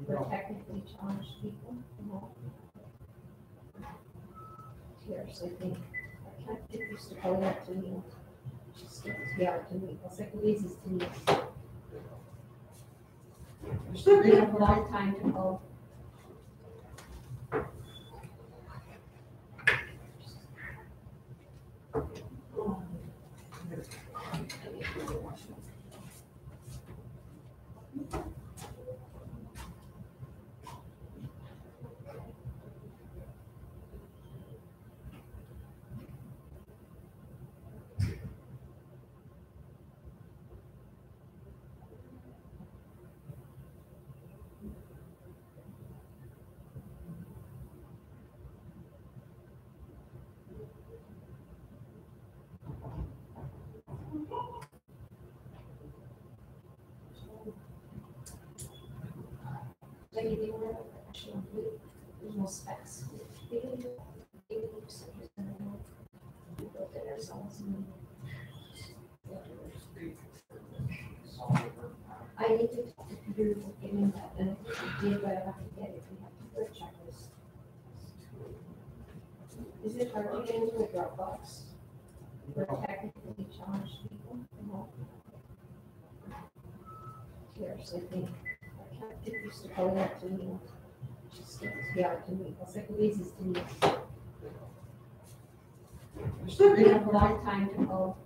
for technically challenged people? No. Seriously, I can't get used to calling out to me. Just get to out to me. It's like the easiest to me. We have a long time to go. Like you didn't have a professional blue, there's no specs. They didn't do procedures in the note. We built it ourselves and. I need to talk to Peter, giving that, and did what I have to get if we have to put a checklist. Is it hard to get into a Dropbox for technically challenged people? No. Seriously, I can't get used to calling out to me. Just get to out to me. It's like the easiest to me. We have a long time to go.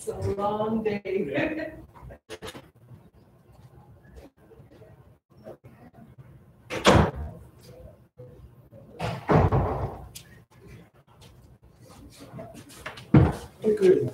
It's a long day. Good.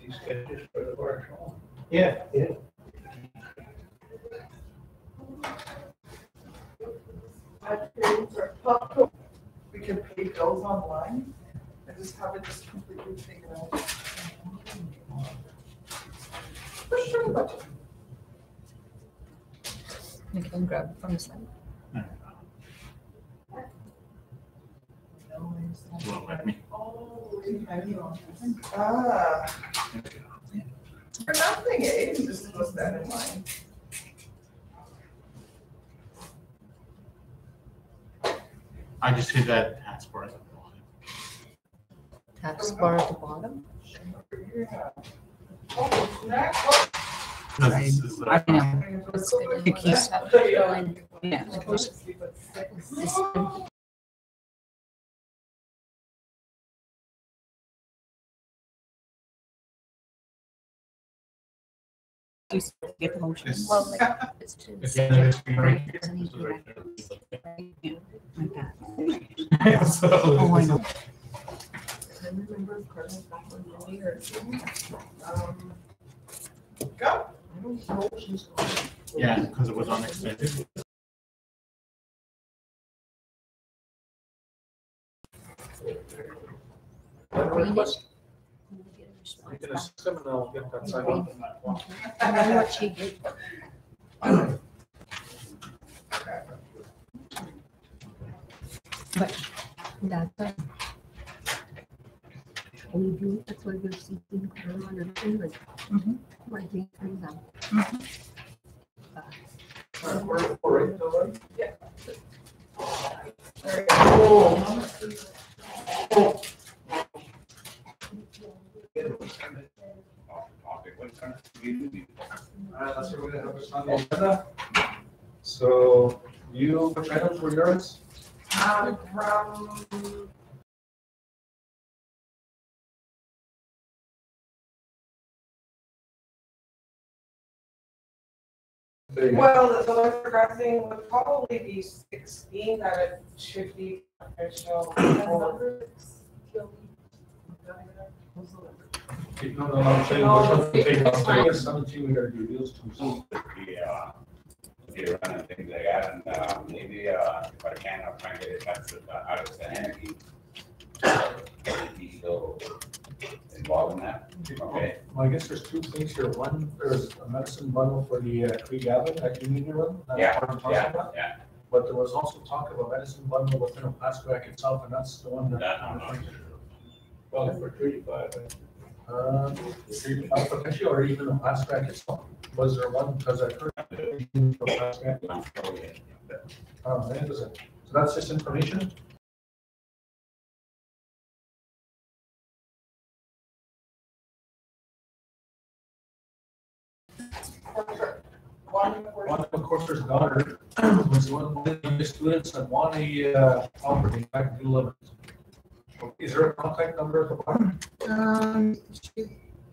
These sketches for the workshop. Yeah, yeah. We can pay bills online and just have it just completely taken out. For sure, but You can grab from the side. Ah. For nothing, eh? Just was that in mind. I just hit that taskbar at the bottom. Taskbar at the bottom. Oh, snap. This is, I know. It's good. It keeps going. Yeah. Just get the motion. Well, like, it's just. Doesn't need to be like that. Oh, I know. I remember Carlos back when earlier. Go. I don't know if she's going. Yeah, because it was unexpected. Read it. You can assist them and I'll get that signed off. I know what she did. But that time, we do, that's why we're seeking on an island. Like we bring them. Yeah. That's what we're gonna have this on the agenda. So you, which items were yours? Well, the one progressing would probably be 16, that it should be official. No, I'm saying, No, we're going to 17, we gotta do deals too. Yeah. Okay, running things like that, and maybe if I can, I'll try and get in touch with Alex and Andy. He's still involved in that, okay? Well, I guess there's two things here. One, there's a medicine bundle for the Creek Avenue that you need to run. Yeah. But there was also talk of a medicine bundle within a Pascack itself, and that's the one that. Well, for 35. Potentially, or even a Pascack itself. Was there one, because I heard. So that's just information. One of Corsair's daughter was one of the students that won a property back in 2011. Is there a contact number at the bottom?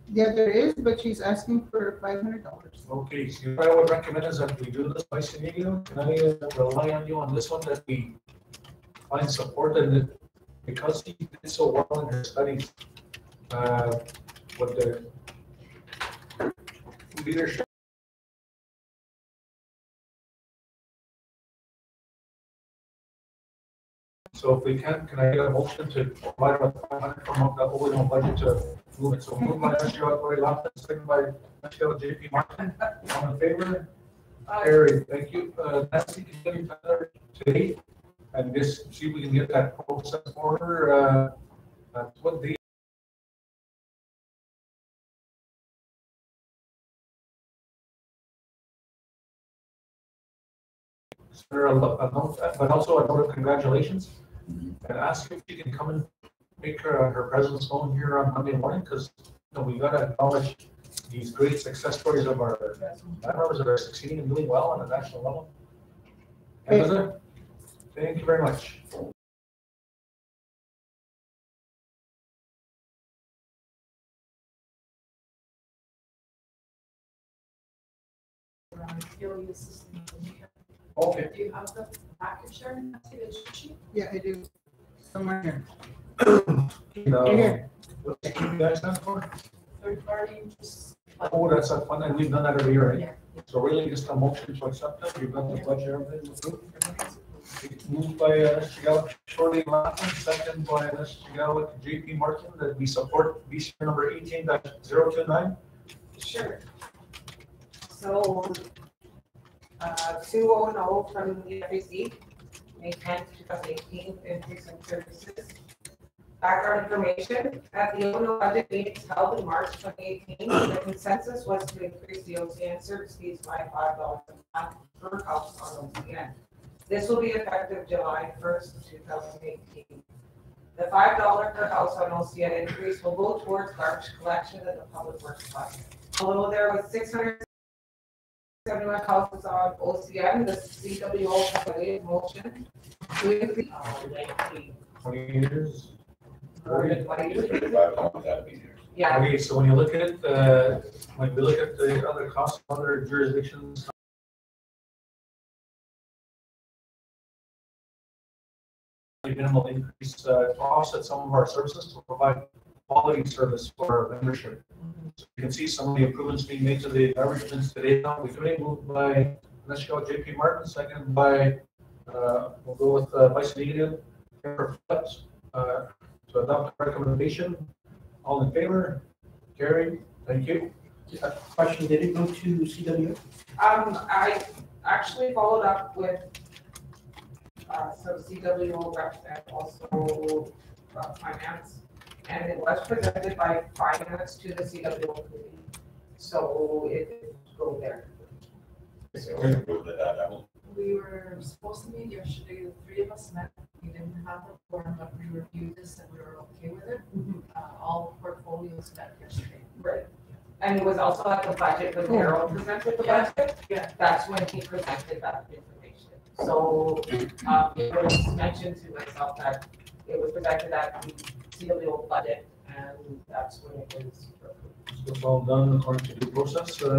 Yeah, there is, but she's asking for $500. Okay, so what I would recommend is that we do this by scenario. Can I rely on you on this one, that we find support, and because he did so well in her studies, with the leadership. So if we can I get a motion to provide with 500 from the overall budget to move it? So moved by Mr. Alcoy Lopez, second by Mr. JP Martin. All in favor? Carried. Thank you. Nancy, can you better today? and just see if we can get that process for her, what date? Her a note, but also a note of congratulations, and ask if she can come and make her presence known here on Monday morning, because we gotta acknowledge these great success stories of our members that are succeeding and doing well on a national level. And that's it. Thank you very much. Okay. Do you have the package there? Yeah, I do. Somewhere here. What do you guys stand for? Third party, just. Oh, that's a fun, and we've done that every year, right? So really just a motion to accept that, you've got the budget, everything approved. Moved by Mr. Gallup, shortly Laughlin, second by Mr. Gallup, JP Martin, that we support BC number 18-029. Sure. So, 200 from the FAC, May 10th, 2018, increase in services. Background information, at the Illinois budget meetings held in March 2018, the consensus was to increase the OCN service fees by $5 a month per house on OCN. This will be effective July 1st, 2018. The $5 per house on OCN increase will go towards garbage collection and the public works budget. Although there was 671 houses on OCN, the CWO has a motion to increase. 20 years. Yeah. Okay, so when you look at when we look at the other costs of other jurisdictions, minimal increase to offset some of our services to provide quality service for our membership. So you can see some of the improvements being made to the garbage bins today. Now we committee moved by JP Martin, second by we'll go with Vice Negative to adopt the recommendation. All in favor? Carried. Thank you. Question, did it go to CWO? I actually followed up with some CWO reps and also finance, and it was presented by finance to the CWO committee. So it go there. We were supposed to meet yesterday, the three of us met, we didn't have a forum, but we reviewed this and we were okay with it. All portfolios met yesterday. Right. And it was also at the budget, when Harold presented the budget, that's when he presented that information. So, it was mentioned to myself that it was presented at the CWO budget, and that's when it was approved. So it's all done according to due process. Okay,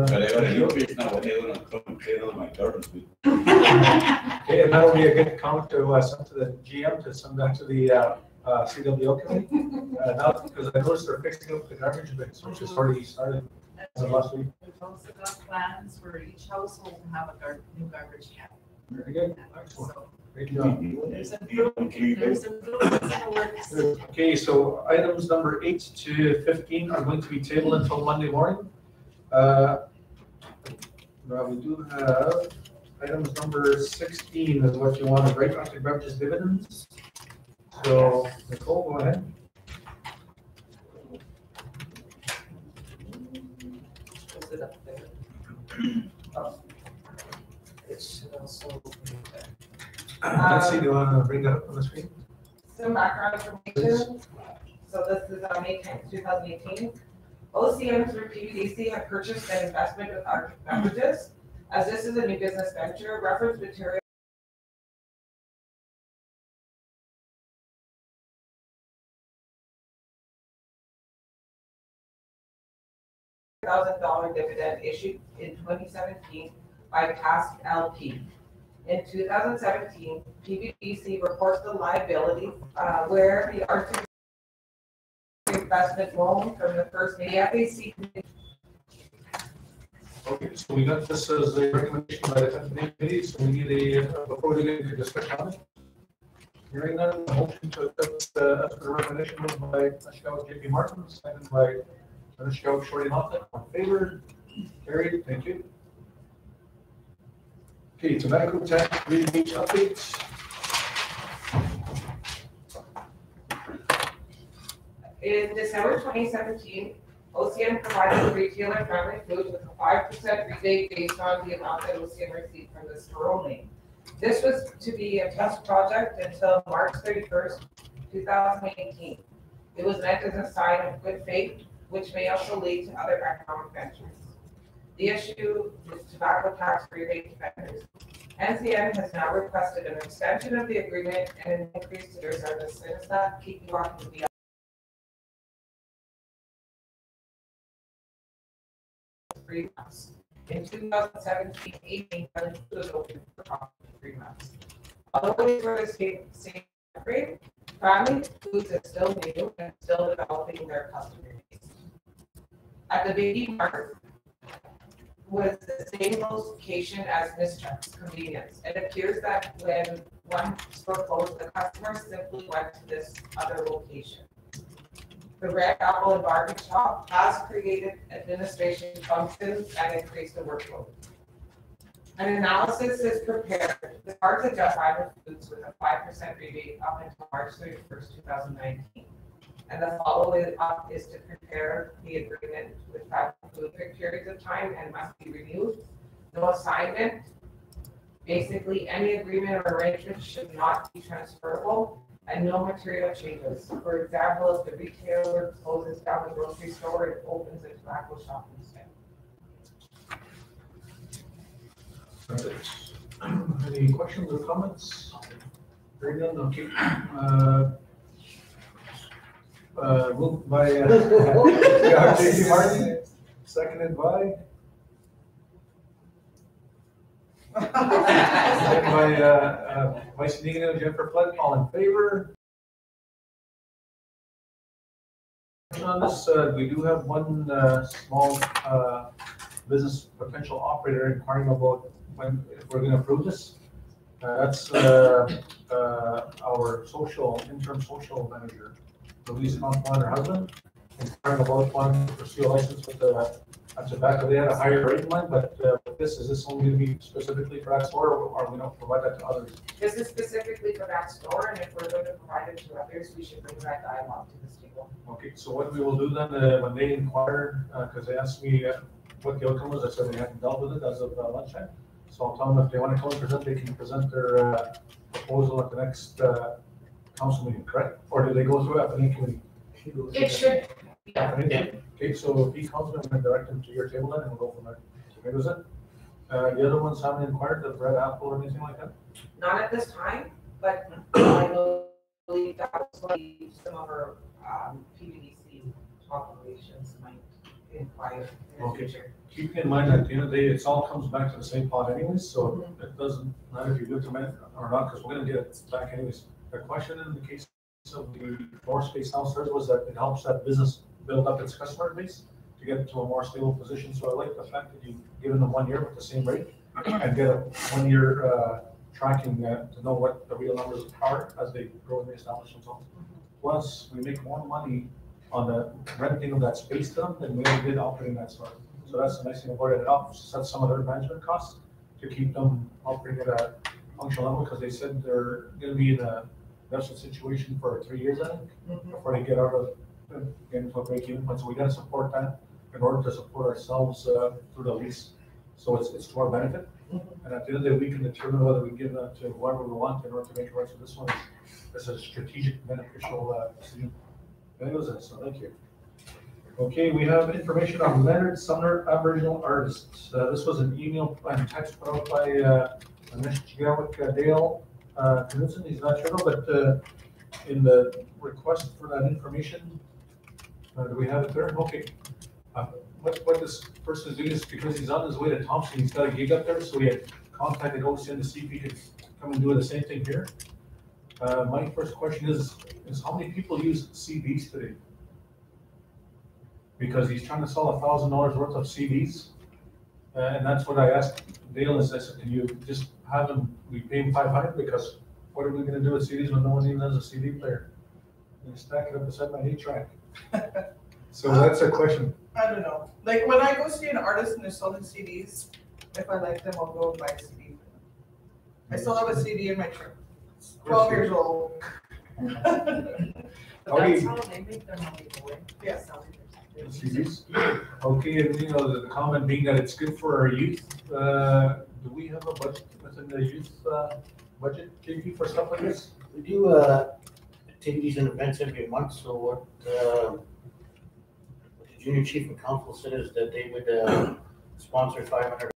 and that'll be a good comment to send to the GM to send that to the CWO committee. Now, because I noticed they're fixing up the garbage bins, which has already started last week. We've also got plans for each household to have a new garbage can. Very good. Excellent. Great job. There's improvements in the works. Okay, so items number 8 to 15 are going to be tabled until Monday morning. Now we do have items number 16 is what you want to break off the beverages dividends. So Nicole, go ahead. Is it up there? It should also be there. Let's see, do you want to bring that up on the screen? Some background information. So this is on May 10th, 2018. OCN through PBDC have purchased an investment with Arctic Beverages. As this is a new business venture, reference material $1,000 dividend issued in 2017 by Task LP. In 2017, PBDC reports the liability where the Arctic investment loan from the first FAC. Okay, so we got this as a recommendation by the committee, so we need a, before we get into discussion on it. Hearing none, a motion to accept the recommendation moved by Mr. JP Martin, second by Mr. Shorty Hoffman. On favor? Carried. Thank you. Okay, tobacco tax rebate updates. In December 2017, OCN provided the retailer Family Foods with a 5% rebate based on the amount that OCN received from the store only. This was to be a test project until March 31st, 2018. It was meant as a sign of good faith, which may also lead to other economic ventures. The issue is tobacco tax rebate to vendors. NCN has now requested an extension of the agreement and an increase to their service. And it's not keeping on with the 3 months. In 2017-18, it was open for 3 months. Although these were the same rate, Family Foods is still new and still developing their customer base. At the Baby Mart was the same location as Mischar's Convenience. It appears that when one store closed, the customers simply went to this other location. The Red Apple and Bargain Shop has created administration functions and increased the workload. An analysis is prepared. The parts of Just Island Foods with a 5% rebate up until March 31st, 2019. And the follow-up is to prepare the agreement with Family Foods for periods of time and must be renewed. No assignment. Basically, any agreement or arrangement should not be transferable, and no material changes. For example, if the retailer closes down the grocery store and opens a tobacco shop instead. Any questions or comments? Very good, okay. Moved by J.C. Martin, seconded by Vice Dean Jennifer Flood, all in favor? On this, we do have one small business potential operator inquiring about if we're going to approve this. That's our interim social manager, Louise Conklin, her husband, inquiring about wanting to pursue a license with the tobacco. They had a higher rate in mind, but with this, is this only going to be specifically for that store, or are we going to provide that to others? This is specifically for that store, and if we're going to provide it to others, we should bring that dialogue to this table. Okay, so what we will do then, when they inquire, because they asked me what the outcome was, I said they hadn't dealt with it as of lunchtime. So I'll tell them if they want to come and present, they can present their proposal at the next council meeting, correct? Or do they go through FNA committee? It should. Yeah. Okay, so if he comes, I'm going to direct him to your table then, and we'll go from there. Okay, was it? The other ones haven't inquired, the Red Apple or anything like that? Not at this time, but I believe that was what some of our PVDC operations might inquire in the future. Keep in mind that at the end of the day, it all comes back to the same pot anyways, so it doesn't matter if you do it tonight or not, because we're going to get it back anyways. The question in the case of the floor space downstairs was that it helps that business build up its customer base to get to a more stable position. So I like the fact that you've given them 1 year with the same rate and get a 1 year tracking to know what the real numbers are as they grow in the establishment. Plus, we make more money on the renting of that space to them than we ever did operating that store. So that's the nice thing about it. It helps set some of their management costs to keep them operating at a functional level, because they said they're going to be in a investment situation for 3 years, I think, before they get out of get into a break-even point. So we got to support that in order to support ourselves through the lease. So it's to our benefit. And at the end of the day, we can determine whether we give that to whoever we want in order to make it right. So this one is a strategic, beneficial decision. That was it. So thank you. Okay, we have information on Leonard Sumner, Aboriginal artist. This was an email and text put out by Mr. Dale Knudsen. He's not sure, but in the request for that information, do we have it there? Okay. What this person is doing is because he's on his way to Thompson, he's got a gig up there, so we had contacted OCN to see if he could come and do the same thing here. My first question is how many people use CDs today? Because he's trying to sell $1,000 worth of CDs, and that's what I asked Dale. Is I said, can you just have him? We pay him $500 because what are we going to do with CDs when no one even has a CD player? You stack it up beside my 8-track. So that's a question. I don't know. Like when I go see an artist and they're selling CDs, if I like them, I'll go and buy a CD. I still have a CD in my truck. 12 years old. But Okay. that's how they make their money, boy. Yeah. CDs. Okay, and you know, the comment being that it's good for our youth, do we have a budget within the youth, budget, JP, for stuff like this? We do, activities and events every month, so what the junior chief and council said is that they would, sponsor 500.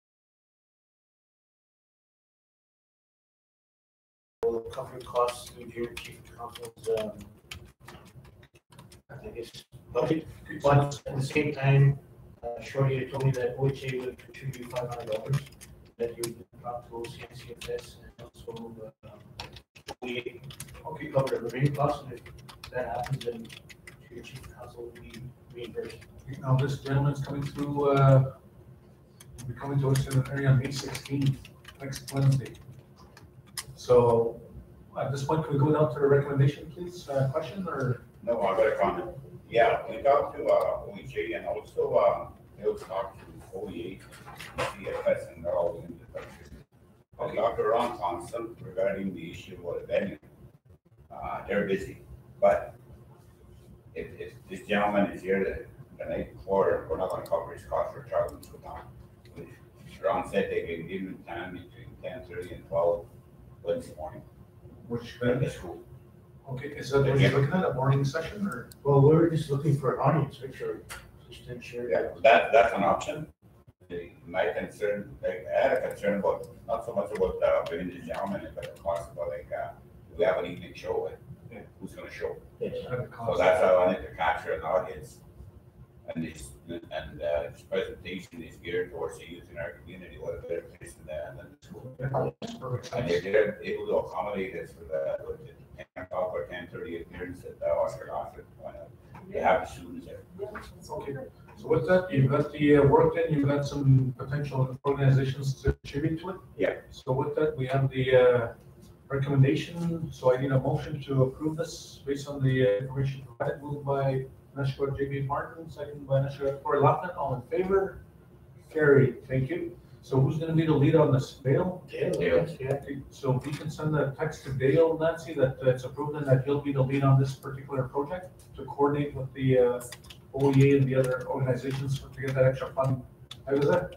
Will cover costs through junior chief and council's, I guess, budget, but at the same time, Shorty had told me that OHA would contribute $500, that you would drop to OCNCFS and also, we, okay, cover the remaining costs, and if that happens, then your chief council will be reimbursed. Now, this gentleman's coming through, will be coming to us in an area on May 16th, next Wednesday. So, at this point, can we go down to the recommendation, please, question, or? No, I got a comment. Yeah, we talked to, OEJ and also, they'll talk to OEA, CFS, and they're all in the country. I talked to Ron Thompson regarding the issue of the venue. They're busy, but if this gentleman is here the night before, we're not gonna cover his cost for traveling to town. Ron said they can give him time between 10:30 and 12 Wednesday morning. Which In venue? the school. Okay, is that what you're looking at, a morning session, or? Well, we're just looking for an audience, make sure, just to ensure. Yeah, that's an option. My concern, like, I had a concern about, not so much about, bringing the gentleman, but the cost about like, we have an evening show, and who's gonna show? So that's how I wanted to capture an audience. And this presentation is geared towards the youth in our community, what a better place than the school. And they're able to accommodate us for the 10 o'clock or 10:30 appearance at Oscar Office. They have the students there. Okay, so with that, you've got the work in, you've got some potential organizations to contribute to it? Yeah. So with that, we have the recommendation, so I need a motion to approve this based on the information provided, moved by Nashua J.B. Martin, second by Nashua Corey Laughlin, all in favor? Carried, thank you. So who's gonna be the lead on this, Dale? Dale. Yeah, so if we can send a text to Dale, Nancy, that it's approved and that he'll be the lead on this particular project to coordinate with the OEA and the other organizations to get that extra fund. How was that?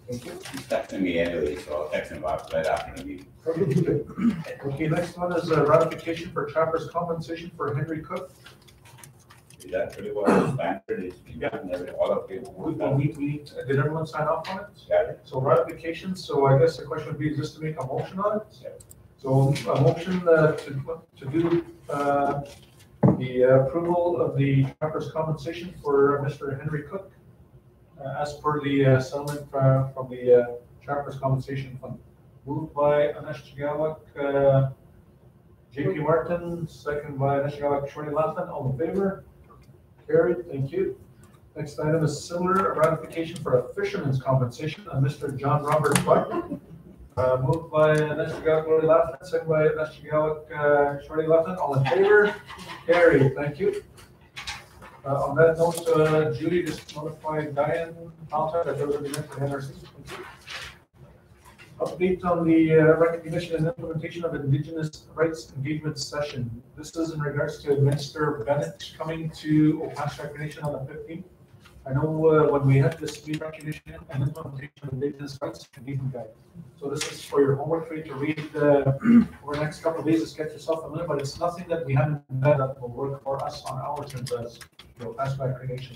Thank you. He's texting me anyway, so I'll text him about right after the meeting. Okay, next one is a ratification for Trapper's compensation for Henry Cook. Is that pretty well standard? It's been done, all of it. Did everyone sign off on it? Yeah. So ratification, so I guess the question would be just to make a motion on it? Yeah. So a motion to do the approval of the Trapper's compensation for Mr. Henry Cook as per the settlement from the Trapper's compensation fund. Moved by Anesh Chagawak, JP Martin, second by Anesh Chagawak, Shorty Laughlin, all in favor? Carried, thank you. Next item is similar ratification for a fisherman's compensation on Mr. John Robert Buck. Moved by Anesh Chagawak, Shorty Laughlin, second by Anesh Chagawak, Shorty Laughlin, all in favor? Carried, thank you. On that note, Judy just notified Diane Alta that there was an event for NRC. Thank you. Update on the recognition and implementation of Indigenous Rights Engagement Session. This is in regards to Minister Bennett coming to Opash Recognition on the 15th. I know when we had this recognition and implementation of Indigenous Rights Engagement Guide. So this is for your homework for you to read over the next couple of days to get yourself familiar, but it's nothing that we haven't done that will work for us on our terms as Opash Recognition.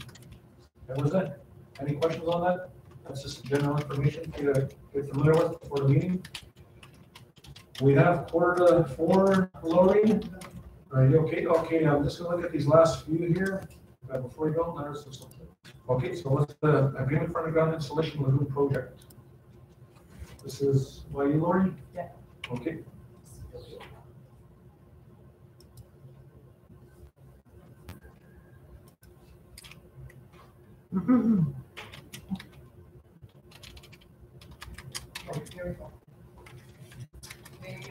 That was it. Any questions on that? That's just general information for you to get familiar with before the meeting. We have 4:45, Lori. Are you okay? Okay, I'm just gonna look at these last few here. Before you go, there's something. Okay, so what's the agreement for underground installation lagoon project? This is by you, Lori? Yeah. Okay. Here we go.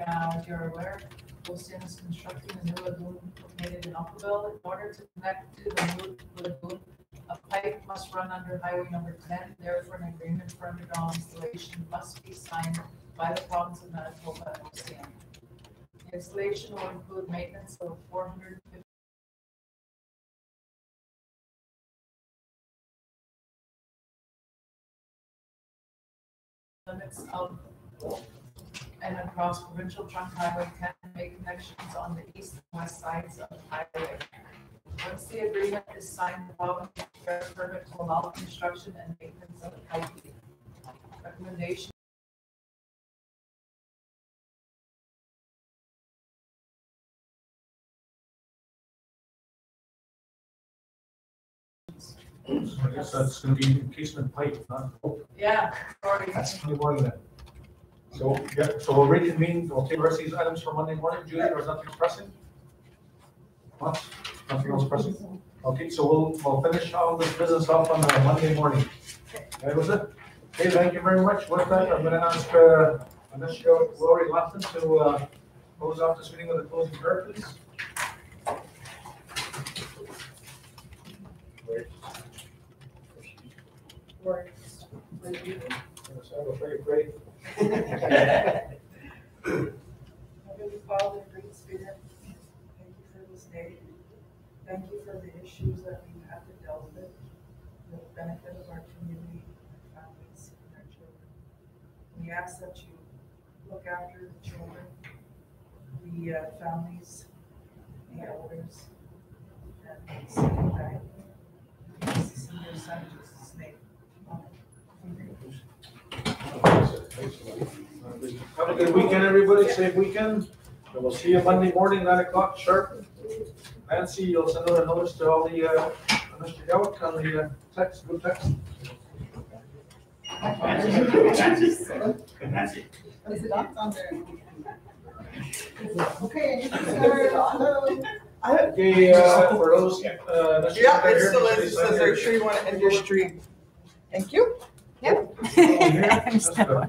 As you're aware, Ocean is constructing a new lagoon located in Upperville. In order to connect to the new lagoon, a pipe must run under highway number 10. Therefore, an agreement for underground installation must be signed by the province of Manitoba and Ocean. The installation will include maintenance of 450 limits of and across provincial trunk highway 10 make connections on the east and west sides of the highway. Once the agreement is signed, the province will prepare a permit to allow construction and maintenance of the piping. Recommendation. I guess that's gonna be encasement pipe, not. Yeah, sorry. That's Monday morning then. So, yeah, so we'll reconvene, we'll take the rest of these items for Monday morning. Julie, there's nothing pressing? What? Nothing else pressing? Okay, so we'll finish all this business off on Monday morning. That was it. Okay, thank you very much. With that, I'm gonna ask, Mr. Lori Lofton to, close off this meeting with a closing prayer, please. Lord, Great. Heavenly Father, Great Spirit, thank you for this day. Thank you for the issues that we have to deal with, the benefit of our community, our families, and our children. We ask that you look after the children, the families, the elders, and the city back. This is in your son, Jesus' name. Have a good weekend, everybody. Safe weekend. And we'll see you Monday morning, 9 o'clock sharp. Nancy, you'll send out a notice to all the, Mr. Gallick on the text, good text. Nancy. There's dots on there. Okay, hello. Okay, for those, Mr. Yeah, Gallick it here, still is, please it sign says here. make sure you want to end your stream. Thank you. I'm still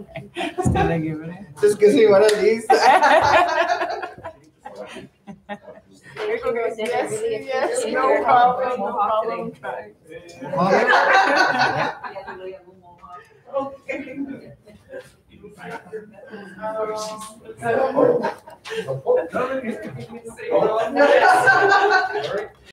gonna give it. Just gives me one of these. Thank you, guys. Yes, Really yes, appreciate no your problem, help. no problem. Okay. Oh,